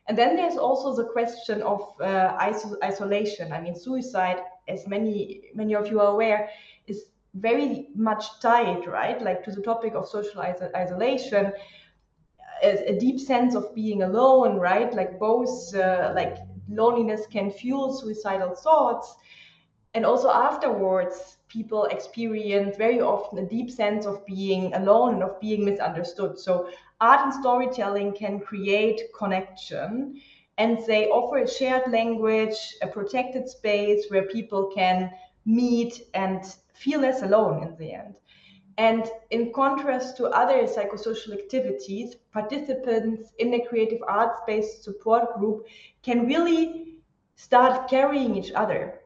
And then there's also the question of isolation. I mean, suicide, as many of you are aware, is very much tied, right, like to the topic of social isolation, a deep sense of being alone, right? Like both, like loneliness can fuel suicidal thoughts, and also afterwards, people experience very often a deep sense of being alone and of being misunderstood. So art and storytelling can create connection, and they offer a shared language, a protected space where people can meet and feel less alone in the end. And in contrast to other psychosocial activities, participants in a creative arts-based support group can really start carrying each other.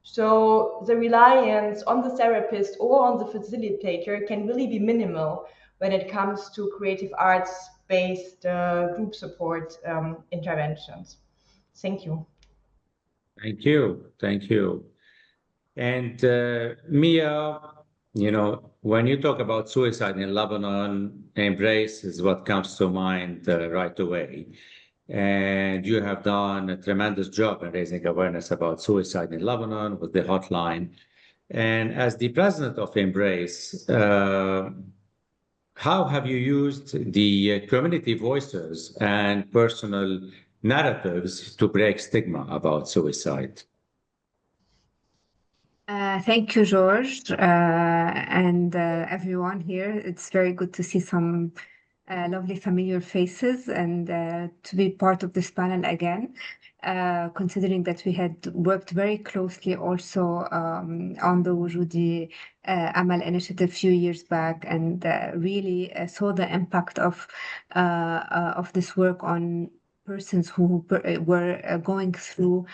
So the reliance on the therapist or on the facilitator can really be minimal when it comes to creative arts-based group support interventions. Thank you. Thank you. Thank you. And Mia, when you talk about suicide in Lebanon, Embrace is what comes to mind right away. And you have done a tremendous job in raising awareness about suicide in Lebanon with the hotline. And as the president of Embrace, how have you used the community voices and personal narratives to break stigma about suicide? Thank you, George, and everyone here. It's very good to see some lovely familiar faces and to be part of this panel again, considering that we had worked very closely also on the Wojodi Amal initiative a few years back, and really saw the impact of this work on persons who were going through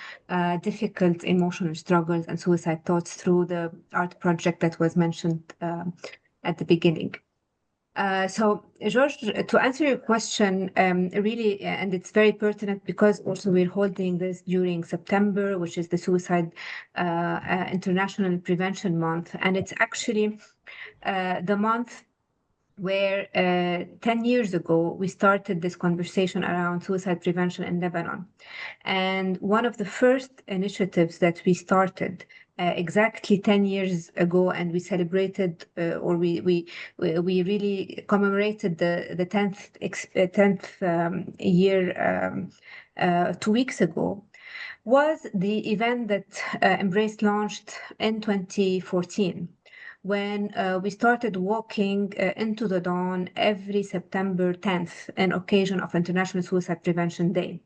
difficult emotional struggles and suicide thoughts through the art project that was mentioned at the beginning. So, George, to answer your question, really, and it's very pertinent because also we're holding this during September, which is the Suicide International Prevention Month, and it's actually the month where 10 years ago we started this conversation around suicide prevention in Lebanon. And one of the first initiatives that we started exactly 10 years ago, and we celebrated or we really commemorated the 10th year 2 weeks ago, was the event that Embrace launched in 2014, when we started walking into the dawn every September 10th in occasion of International Suicide Prevention Day.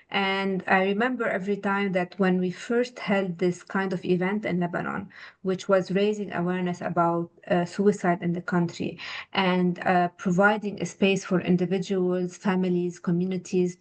And I remember every time that when we first held this kind of event in Lebanon, which was raising awareness about suicide in the country and providing a space for individuals, families, communities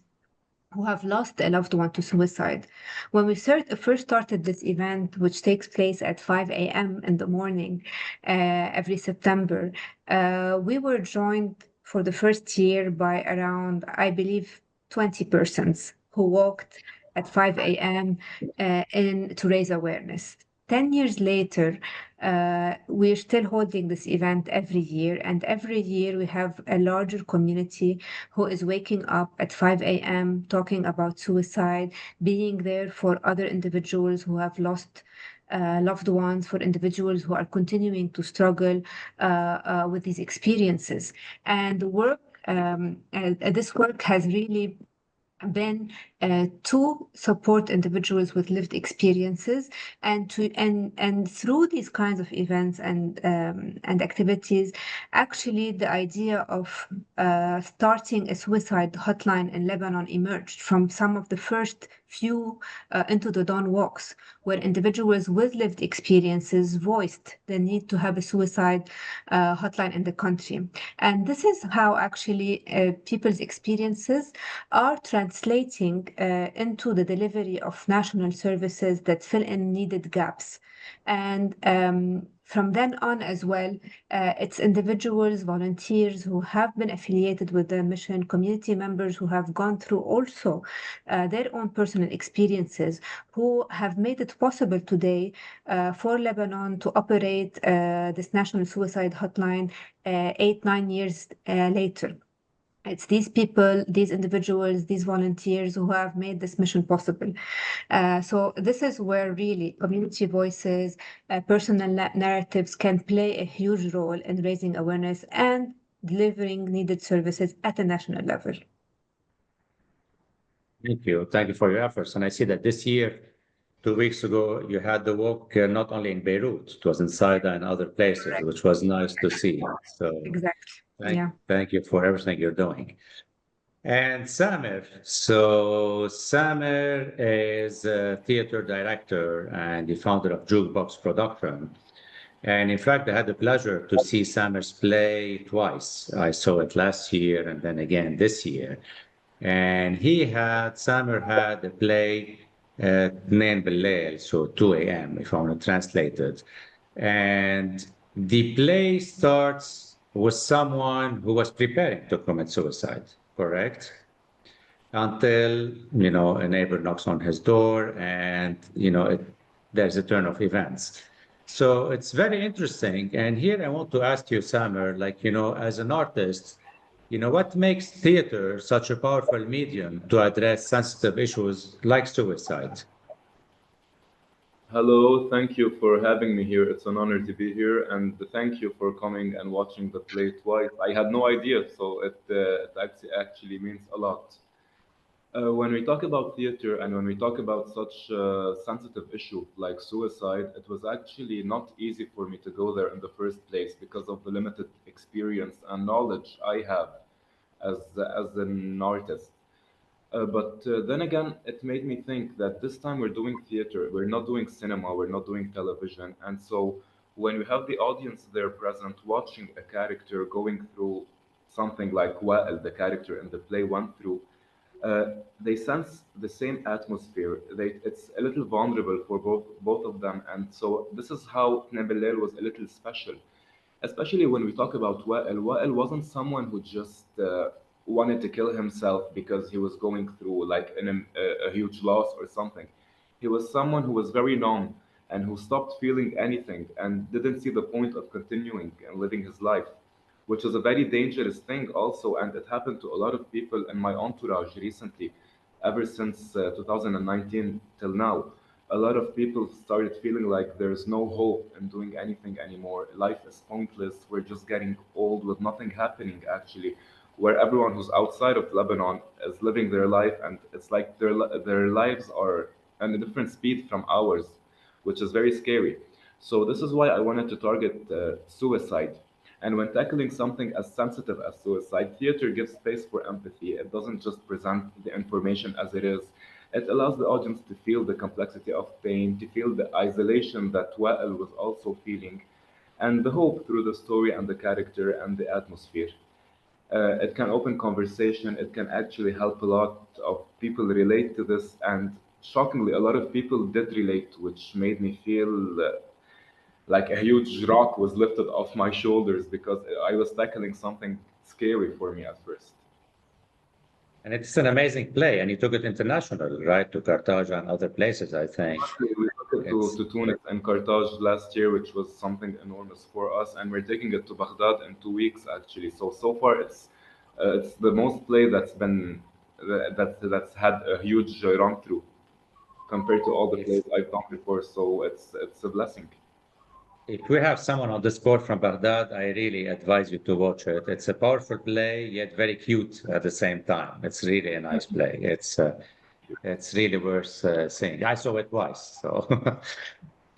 who have lost a loved one to suicide. When we first started this event, which takes place at 5 a.m. in the morning every September, we were joined for the first year by around, I believe, 20 persons who walked at 5 a.m. in to raise awareness. 10 years later, we're still holding this event every year, and every year we have a larger community who is waking up at 5 a.m. talking about suicide, being there for other individuals who have lost loved ones, for individuals who are continuing to struggle with these experiences. And this work has really been to support individuals with lived experiences, and through these kinds of events and activities, actually the idea of starting a suicide hotline in Lebanon emerged from some of the first few Into the Dawn walks, where individuals with lived experiences voiced the need to have a suicide hotline in the country. And this is how actually people's experiences are translating into the delivery of national services that fill in needed gaps. And from then on as well, it's individuals, volunteers who have been affiliated with the mission, community members who have gone through also their own personal experiences, who have made it possible today for Lebanon to operate this national suicide hotline 8-9 years later. It's these people, these individuals, these volunteers who have made this mission possible. So this is where really community voices, personal narratives can play a huge role in raising awareness and delivering needed services at a national level. Thank you. Thank you for your efforts. And I see that this year, 2 weeks ago, you had the walk not only in Beirut, it was in Saida and other places, Correct. which was nice to see. So Exactly. thank you for everything you're doing. And Samer, so Samer is a theater director and the founder of Jukebox Production. And in fact, I had the pleasure to see Samer's play twice. I saw it last year and then again this year. And Samer had a play named Bellel, so 2 a.m., if I want to translate it. And the play starts with someone who was preparing to commit suicide, correct? Until, a neighbor knocks on his door and, there's a turn of events. So it's very interesting. And here I want to ask you, Samer, as an artist, what makes theater such a powerful medium to address sensitive issues like suicide? Hello, thank you for having me here. It's an honor to be here, and thank you for coming and watching the play twice. I had no idea, so it actually means a lot. When we talk about theater and when we talk about such a sensitive issue like suicide, it was actually not easy for me to go there in the first place because of the limited experience and knowledge I have as an artist. But then again, it made me think that this time we're doing theater, we're not doing cinema, we're not doing television. And so when we have the audience there present watching a character going through something like Wa'el, the character in the play, went through, they sense the same atmosphere. It's a little vulnerable for both of them. And so this is how Nebelel was a little special, especially when we talk about Wa'el. Wa'el wasn't someone who just wanted to kill himself because he was going through like a huge loss or something. He was someone who was very numb and who stopped feeling anything and didn't see the point of continuing and living his life, which is a very dangerous thing also. And it happened to a lot of people in my entourage recently, ever since 2019 till now. A lot of people started feeling like there's no hope in doing anything anymore. Life is pointless. We're just getting old with nothing happening, actually, where everyone who's outside of Lebanon is living their life, and it's like their lives are at a different speed from ours, which is very scary. So this is why I wanted to target suicide. And when tackling something as sensitive as suicide, theater gives space for empathy. It doesn't just present the information as it is. It allows the audience to feel the complexity of pain, to feel the isolation that Wa'el was also feeling, and the hope through the story and the character and the atmosphere. It can open conversation. It can actually help a lot of people relate to this. And shockingly, a lot of people did relate, which made me feel like a huge rock was lifted off my shoulders because I was tackling something scary for me at first. And it's an amazing play, and you took it international, right, to Carthage and other places, I think. We took it to Tunis and Carthage last year, which was something enormous for us, and we're taking it to Baghdad in 2 weeks, actually. So far, it's the most play that's had a huge run through compared to all the plays I've done before. So it's a blessing. If we have someone on the spot from Baghdad, I really advise you to watch it. It's a powerful play, yet very cute at the same time. It's really a nice play. It's really worth seeing. I saw it twice, so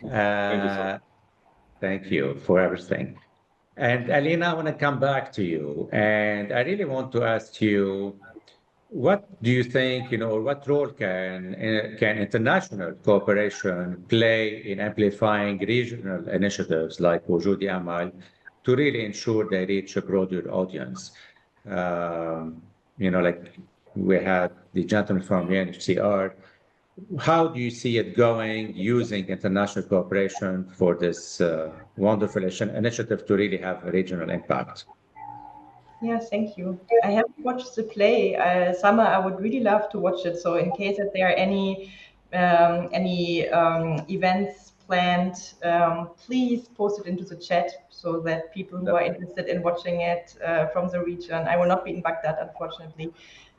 Thank you so much. thank you for everything. And Alina, I want to come back to you, and I really want to ask you, what do you think, or what role can international cooperation play in amplifying regional initiatives like Wojodi Amal to really ensure they reach a broader audience? Like we had the gentleman from UNHCR how do you see it going using international cooperation for this wonderful initiative to really have a regional impact? Yes, thank you. I haven't watched the play. Summer, I would really love to watch it. So in case that there are any events planned, please post it into the chat so that people who are interested in watching it from the region. I will not be in Baghdad, unfortunately,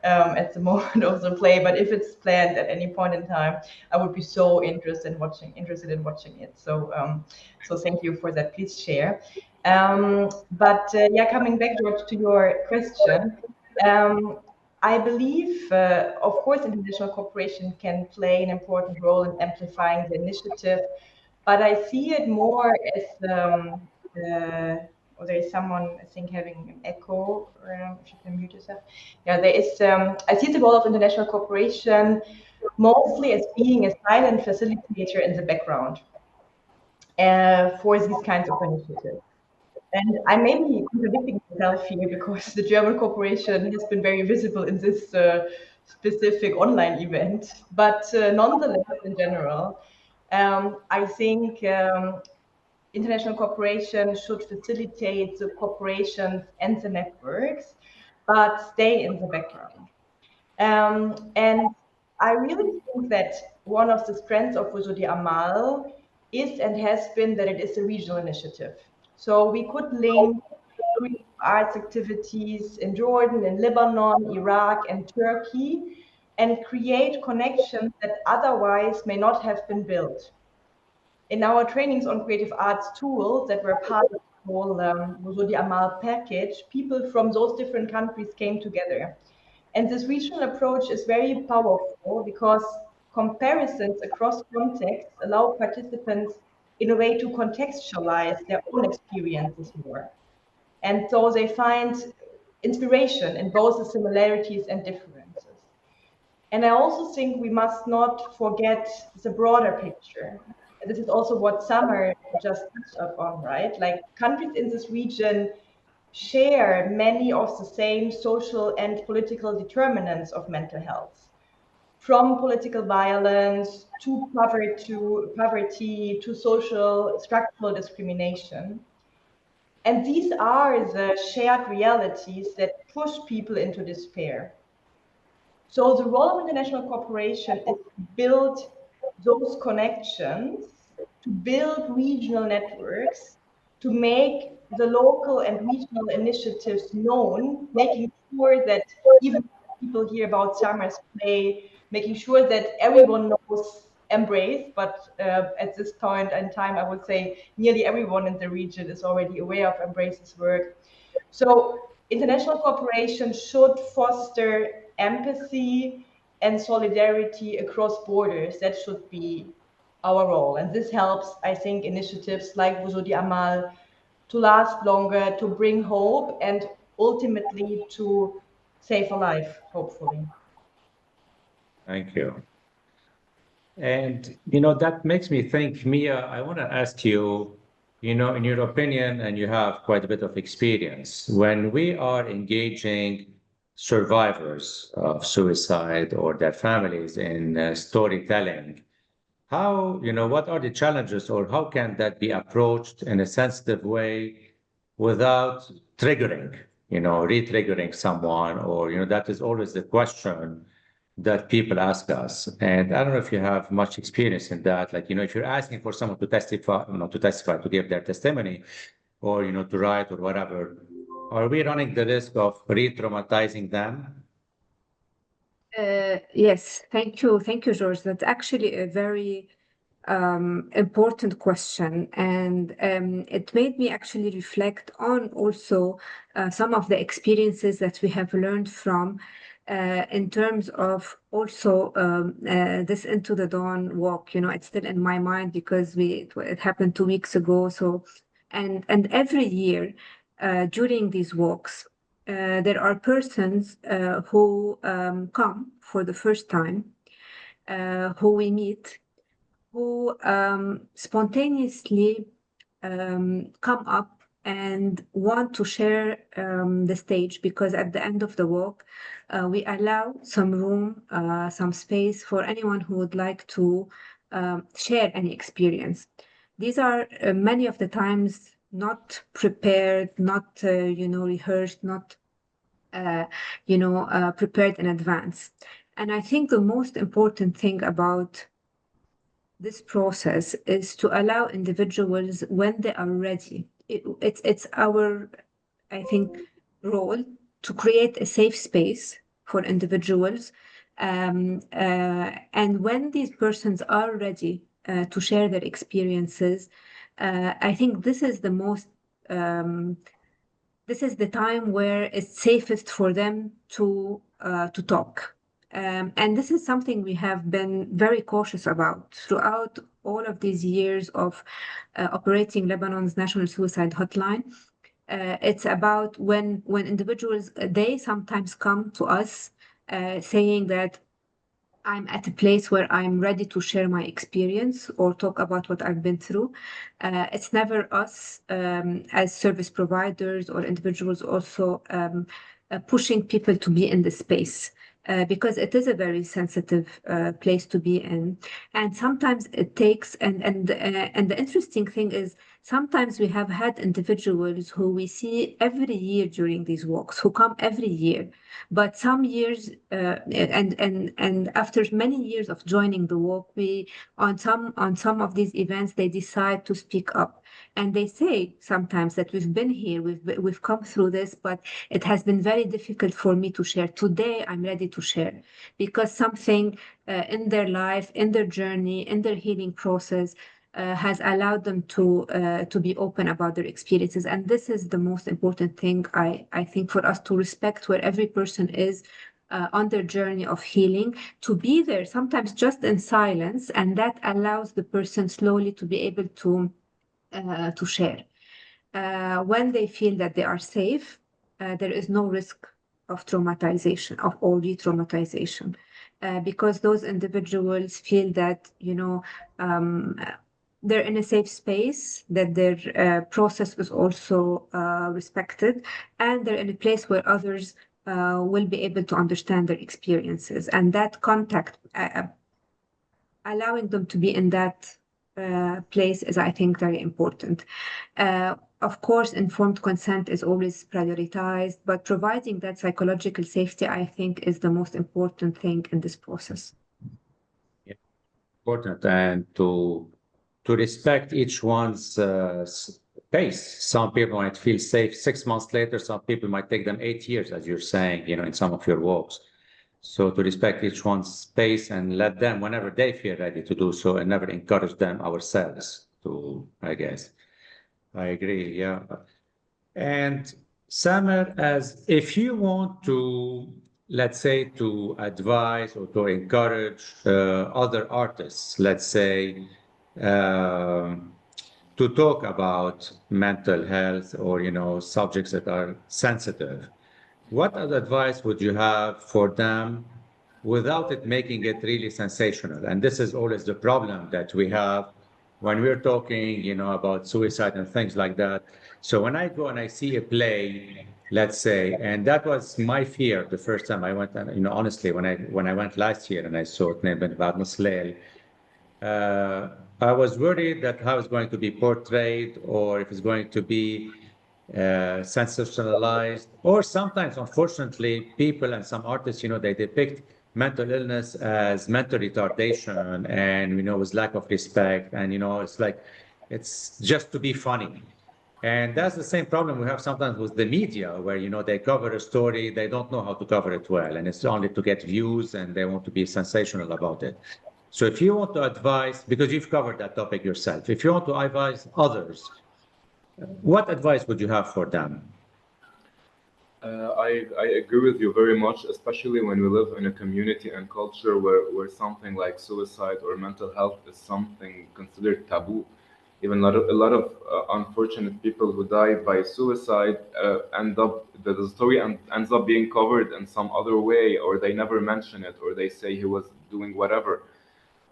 at the moment of the play. But if it's planned at any point in time, I would be so interested in watching it. So, so thank you for that. Please share. Yeah, coming back, George, to your question, I believe, of course, international cooperation can play an important role in amplifying the initiative, but I see it more as oh, there is someone, I think, having an echo. If you can mute yourself. Yeah, there is. I see the role of international cooperation mostly as being a silent facilitator in the background for these kinds of initiatives. And I may be contradicting myself here because the German corporation has been very visible in this specific online event. But nonetheless, in general, I think international cooperation should facilitate the corporations and the networks, but stay in the background. And I really think that one of the strengths of Wojodi Amal is and has been that it is a regional initiative. So we could link arts activities in Jordan, in Lebanon, Iraq, and Turkey, and create connections that otherwise may not have been built. In our trainings on creative arts tools that were part of the whole Wojodi Amal package, people from those different countries came together. And this regional approach is very powerful because comparisons across contexts allow participants in a way to contextualize their own experiences more. And so they find inspiration in both the similarities and differences. And I also think we must not forget the broader picture. And this is also what Summer just touched upon, right? Like countries in this region share many of the same social and political determinants of mental health, from political violence to poverty to social structural discrimination. And these are the shared realities that push people into despair. So the role of international cooperation is to build those connections, to build regional networks, to make the local and regional initiatives known, making sure that even people hear about Summer's play, making sure that everyone knows Embrace, but at this point in time, I would say nearly everyone in the region is already aware of Embrace's work. So international cooperation should foster empathy and solidarity across borders. That should be our role. And this helps, I think, initiatives like Wojodi Amal to last longer, to bring hope, and ultimately to save a life, hopefully. Thank you. And, that makes me think, Mia, I want to ask you, in your opinion, and you have quite a bit of experience, when we are engaging survivors of suicide or their families in storytelling, what are the challenges or how can that be approached in a sensitive way without triggering, re-triggering someone or, that is always the question that people ask us. And I don't know if you have much experience in that. Like, if you're asking for someone to testify, to give their testimony or, to write or whatever, are we running the risk of re-traumatizing them? Yes, thank you. Thank you, George. That's actually a very important question. And it made me actually reflect on also some of the experiences that we have learned from in terms of also this Into the Dawn walk. It's still in my mind because it happened 2 weeks ago. So, and every year during these walks, there are persons who come for the first time, who we meet, who spontaneously come up and want to share the stage, because at the end of the walk, we allow some room, some space for anyone who would like to share any experience. These are many of the times not prepared, not rehearsed, not prepared in advance. And I think the most important thing about this process is to allow individuals, when they are ready. It's our, I think, role to create a safe space for individuals. And when these persons are ready to share their experiences, I think this is the most this is the time where it's safest for them to talk. And this is something we have been very cautious about throughout all of these years of operating Lebanon's National Suicide Hotline. It's about when individuals, they sometimes come to us saying that I'm at a place where I'm ready to share my experience or talk about what I've been through. It's never us as service providers or individuals also pushing people to be in the space. Because it is a very sensitive place to be in, and sometimes it takes. And the interesting thing is, sometimes we have had individuals who we see every year during these walks, who come every year, but some years, and after many years of joining the walk, we on some of these events they decide to speak up. And they say sometimes that we've been here, we've come through this, but it has been very difficult for me to share. Today, I'm ready to share, because something in their life, in their journey, in their healing process has allowed them to be open about their experiences. And this is the most important thing, I think, for us to respect where every person is on their journey of healing, to be there sometimes just in silence, and that allows the person slowly to be able to share. When they feel that they are safe, there is no risk of traumatization or re-traumatization, because those individuals feel that they're in a safe space, that their process is also respected, and they're in a place where others will be able to understand their experiences. And that contact, allowing them to be in that place is, I think, very important. Of course, informed consent is always prioritized, but providing that psychological safety, I think, is the most important thing in this process. Yeah. Important, and to respect each one's pace. Some people might feel safe 6 months later. Some people might take them 8 years, as you're saying, in some of your walks. So to respect each one's pace and let them, whenever they feel ready to do so, and never encourage them ourselves to, I guess. I agree, yeah. And Samer, as if you want to, let's say, to advise or to encourage other artists, let's say, to talk about mental health or, subjects that are sensitive, what other advice would you have for them without it making it really sensational? And this is always the problem that we have when we're talking, about suicide and things like that. So when I go and I see a play, let's say, and that was my fear the first time I went, and honestly, when I went last year and I saw it named Bad Muslel, I was worried that how it's going to be portrayed, or if it's going to be sensationalized, or sometimes, unfortunately, people and some artists, they depict mental illness as mental retardation and, with lack of respect. And, it's like, it's just to be funny. And that's the same problem we have sometimes with the media, where, they cover a story, they don't know how to cover it well, and it's only to get views, and they want to be sensational about it. So if you want to advise, because you've covered that topic yourself, if you want to advise others, what advice would you have for them? I agree with you very much, especially when we live in a community and culture where something like suicide or mental health is something considered taboo. Even a lot of unfortunate people who die by suicide the story ends up being covered in some other way, or they never mention it, or they say he was doing whatever.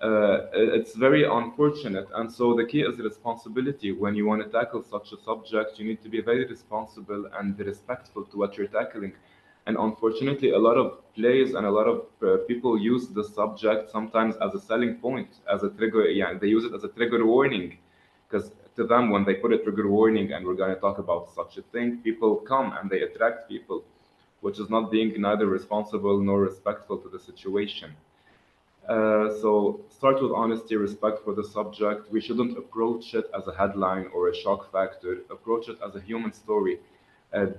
It's very unfortunate. And so the key is responsibility. When you want to tackle such a subject, you need to be very responsible and respectful to what you're tackling. And unfortunately, a lot of plays and a lot of people use the subject sometimes as a selling point, as a trigger. Yeah, they use it as a trigger warning. Because to them, when they put a trigger warning and we're going to talk about such a thing, people come and they attract people, which is not being neither responsible nor respectful to the situation. So start with honesty, respect for the subject. We shouldn't approach it as a headline or a shock factor. Approach it as a human story.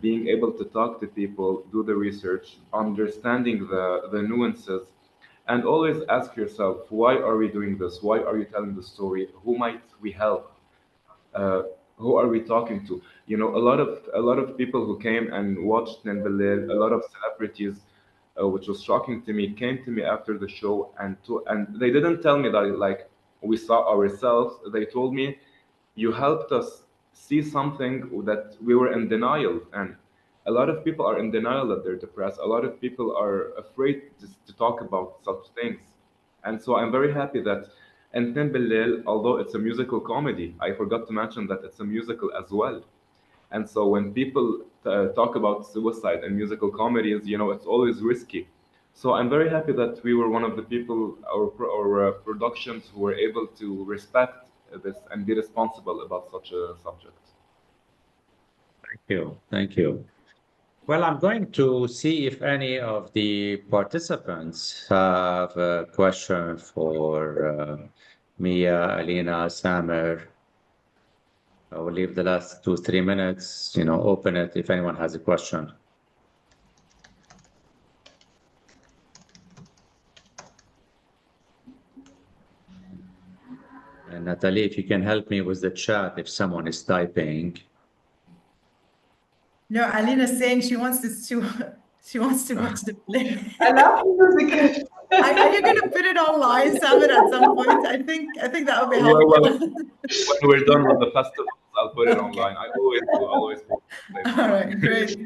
Being able to talk to people, do the research, understanding the nuances, and always ask yourself, why are we doing this? Why are you telling the story? Who might we help? Uh, who are we talking to? You know, a lot of people who came and watched Nembele, a lot of celebrities, which was shocking to me, came to me after the show and they didn't tell me that like we saw ourselves. They told me you helped us see something that we were in denial, and a lot of people are in denial that they're depressed. A lot of people are afraid to talk about such things, and so I'm very happy that Enten Billel, although it's a musical comedy, I forgot to mention that it's a musical as well. And so when people talk about suicide and musical comedies, you know, it's always risky. So I'm very happy that we were one of the people, our productions, who were able to respect this and be responsible about such a subject. Thank you. Thank you. Well, I'm going to see if any of the participants have a question for Mia, Alina, Samer. I will leave the last 2, 3 minutes, open it if anyone has a question. And Natalie, if you can help me with the chat if someone is typing. No, Alina's saying she wants she wants to watch the play. I love music. Are you gonna put it online, Samer, at some point? I think that would be helpful. Well, when we're done with the festivals, I'll put it online. I always do. I always put it All right, great.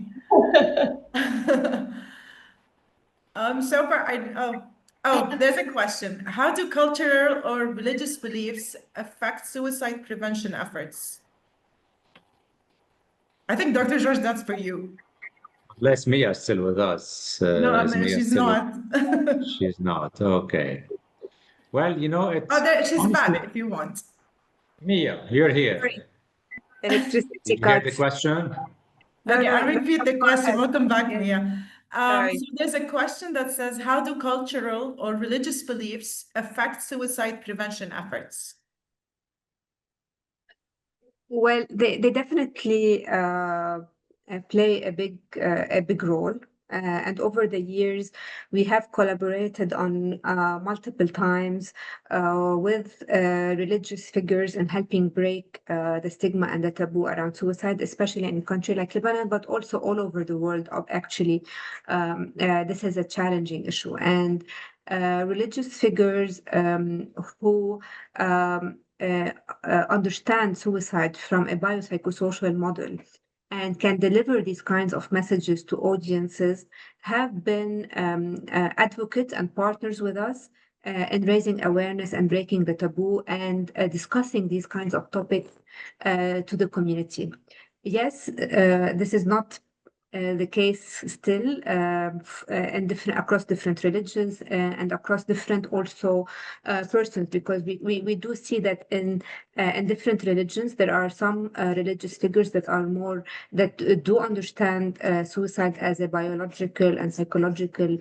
So far, there's a question. How do cultural or religious beliefs affect suicide prevention efforts? I think Dr. George, that's for you. Unless Mia is still with us. No, she's not. She's not. Okay. Well, it's she's honestly, back if you want. Mia, you're here. Electricity Did you get the cuts. question? Okay, I'll repeat the question. Welcome back, Mia. Sorry. So there's a question that says, how do cultural or religious beliefs affect suicide prevention efforts? Well, they definitely play a big role. And over the years, we have collaborated on multiple times with religious figures in helping break the stigma and the taboo around suicide, especially in a country like Lebanon, but also all over the world. Actually, this is a challenging issue. And religious figures who understand suicide from a biopsychosocial model and can deliver these kinds of messages to audiences have been advocates and partners with us in raising awareness and breaking the taboo and discussing these kinds of topics to the community. Yes, this is not the case still across different religions and across different also persons, because we do see that in different religions there are some religious figures that do understand suicide as a biological and psychological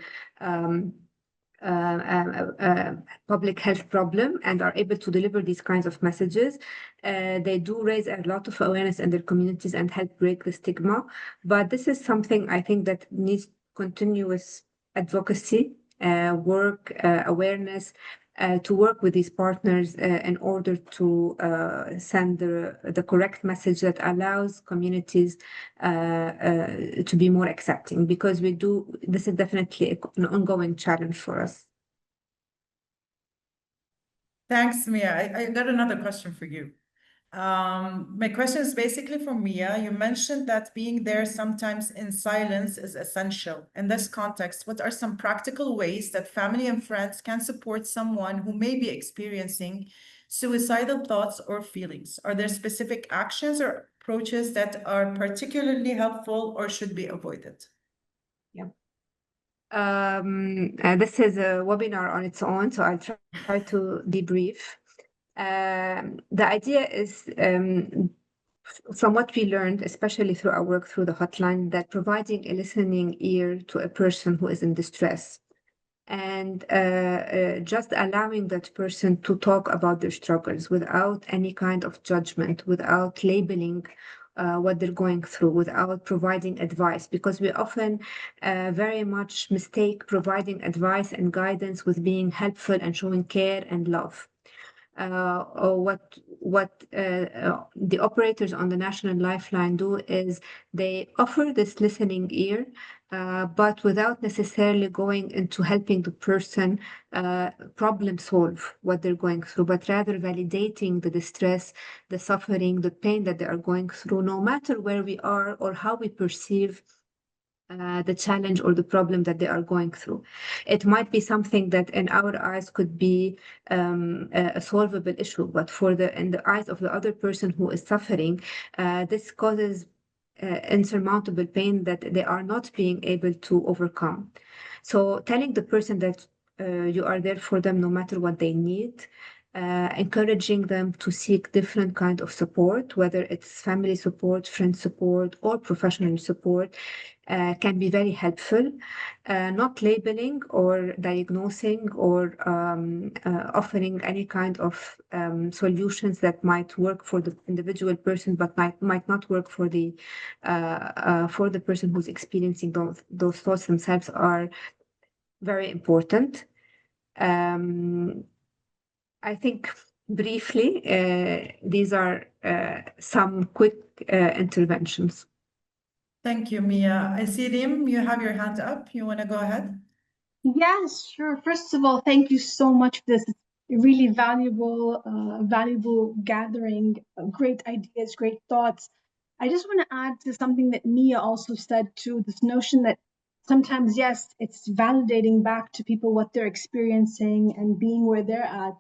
public health problem and are able to deliver these kinds of messages. They do raise a lot of awareness in their communities and help break the stigma. But this is something I think that needs continuous advocacy, work, awareness, to work with these partners in order to send the correct message that allows communities to be more accepting, because this is definitely an ongoing challenge for us. Thanks, Mia. I got another question for you. My question is basically for Mia. You mentioned that being there sometimes in silence is essential. In this context, what are some practical ways that family and friends can support someone who may be experiencing suicidal thoughts or feelings? Are there specific actions or approaches that are particularly helpful or should be avoided? Yeah. This is a webinar on its own, so I'll try to be brief. The idea is, from what we learned, especially through our work through the hotline, that providing a listening ear to a person who is in distress and just allowing that person to talk about their struggles without any kind of judgment, without labeling what they're going through, without providing advice, because we often very much mistake providing advice and guidance with being helpful and showing care and love. Or what the operators on the National Lifeline do is they offer this listening ear, but without necessarily going into helping the person problem solve what they're going through, but rather validating the distress, the suffering, the pain that they are going through, no matter where we are or how we perceive the challenge or the problem that they are going through. It might be something that in our eyes could be a solvable issue, but in the eyes of the other person who is suffering, this causes insurmountable pain that they are not being able to overcome. So telling the person that you are there for them no matter what they need, encouraging them to seek different kind of support, whether it's family support, friend support, or professional support, can be very helpful. Not labeling or diagnosing or offering any kind of solutions that might work for the individual person, but might not work for the person who's experiencing those thoughts themselves, are very important. I think briefly, these are some quick interventions. Thank you, Mia. I see Rim, you have your hand up. You want to go ahead? Yes, sure. First of all, thank you so much for this really valuable gathering, great ideas, great thoughts. I just want to add to something that Mia also said too, this notion that sometimes, yes, it's validating back to people what they're experiencing and being where they're at.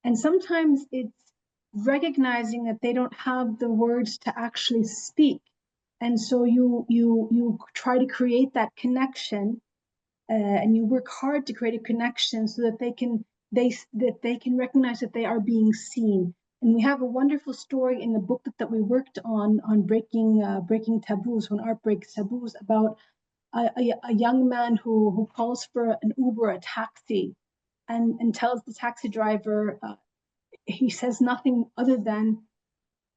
And sometimes it's recognizing that they don't have the words to actually speak. And so you try to create that connection, and you work hard to create a connection so that they can recognize that they are being seen. And we have a wonderful story in the book that we worked on breaking taboos, when art breaks taboos, about a young man who calls for an Uber, a taxi, and tells the taxi driver, he says nothing other than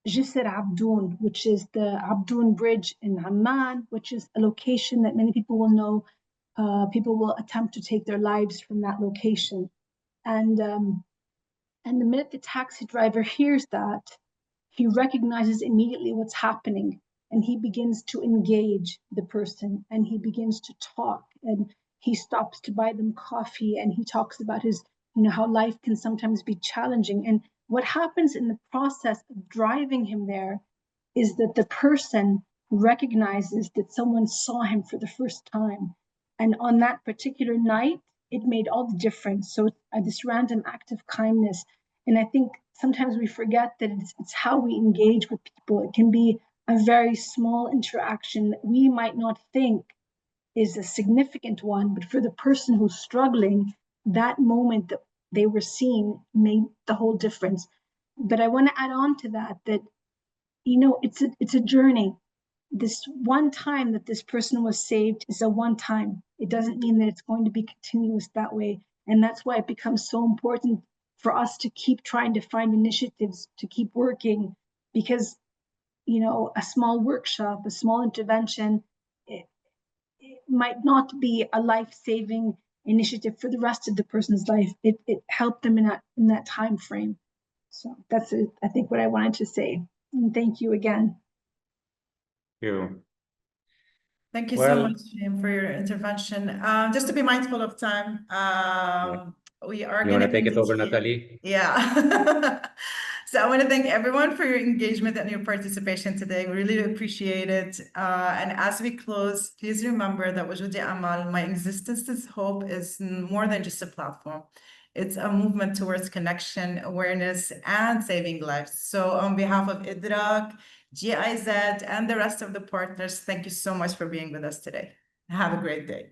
Jisr Abdoun, which is the Abdoun Bridge in Amman, which is a location that many people will know. People will attempt to take their lives from that location. And the minute the taxi driver hears that, he recognizes immediately what's happening, and he begins to engage the person, and he begins to talk, and he stops to buy them coffee, and he talks about his, how life can sometimes be challenging. And what happens in the process of driving him there is that the person recognizes that someone saw him for the first time. And on that particular night, it made all the difference. So this random act of kindness. And I think sometimes we forget that it's how we engage with people. It can be a very small interaction that we might not think is a significant one, but for the person who's struggling, that moment that they were seen made the whole difference. But I want to add on to that it's a journey. This one time that this person was saved is a one time. It doesn't mean that it's going to be continuous that way. And that's why it becomes so important for us to keep trying to find initiatives to keep working, because a small workshop, a small intervention, it might not be a life-saving initiative for the rest of the person's life. It helped them in that time frame. So that's it, I think, what I wanted to say. And thank you again. Thank you so much, Jim, for your intervention. Just to be mindful of time, we are going to take it over, Natalie? Yeah. So I want to thank everyone for your engagement and your participation today. We really appreciate it. And as we close, please remember that Wojodi Amal, my existence is hope, is more than just a platform. It's a movement towards connection, awareness, and saving lives. So on behalf of IDRAK, GIZ, and the rest of the partners, thank you so much for being with us today. Have a great day.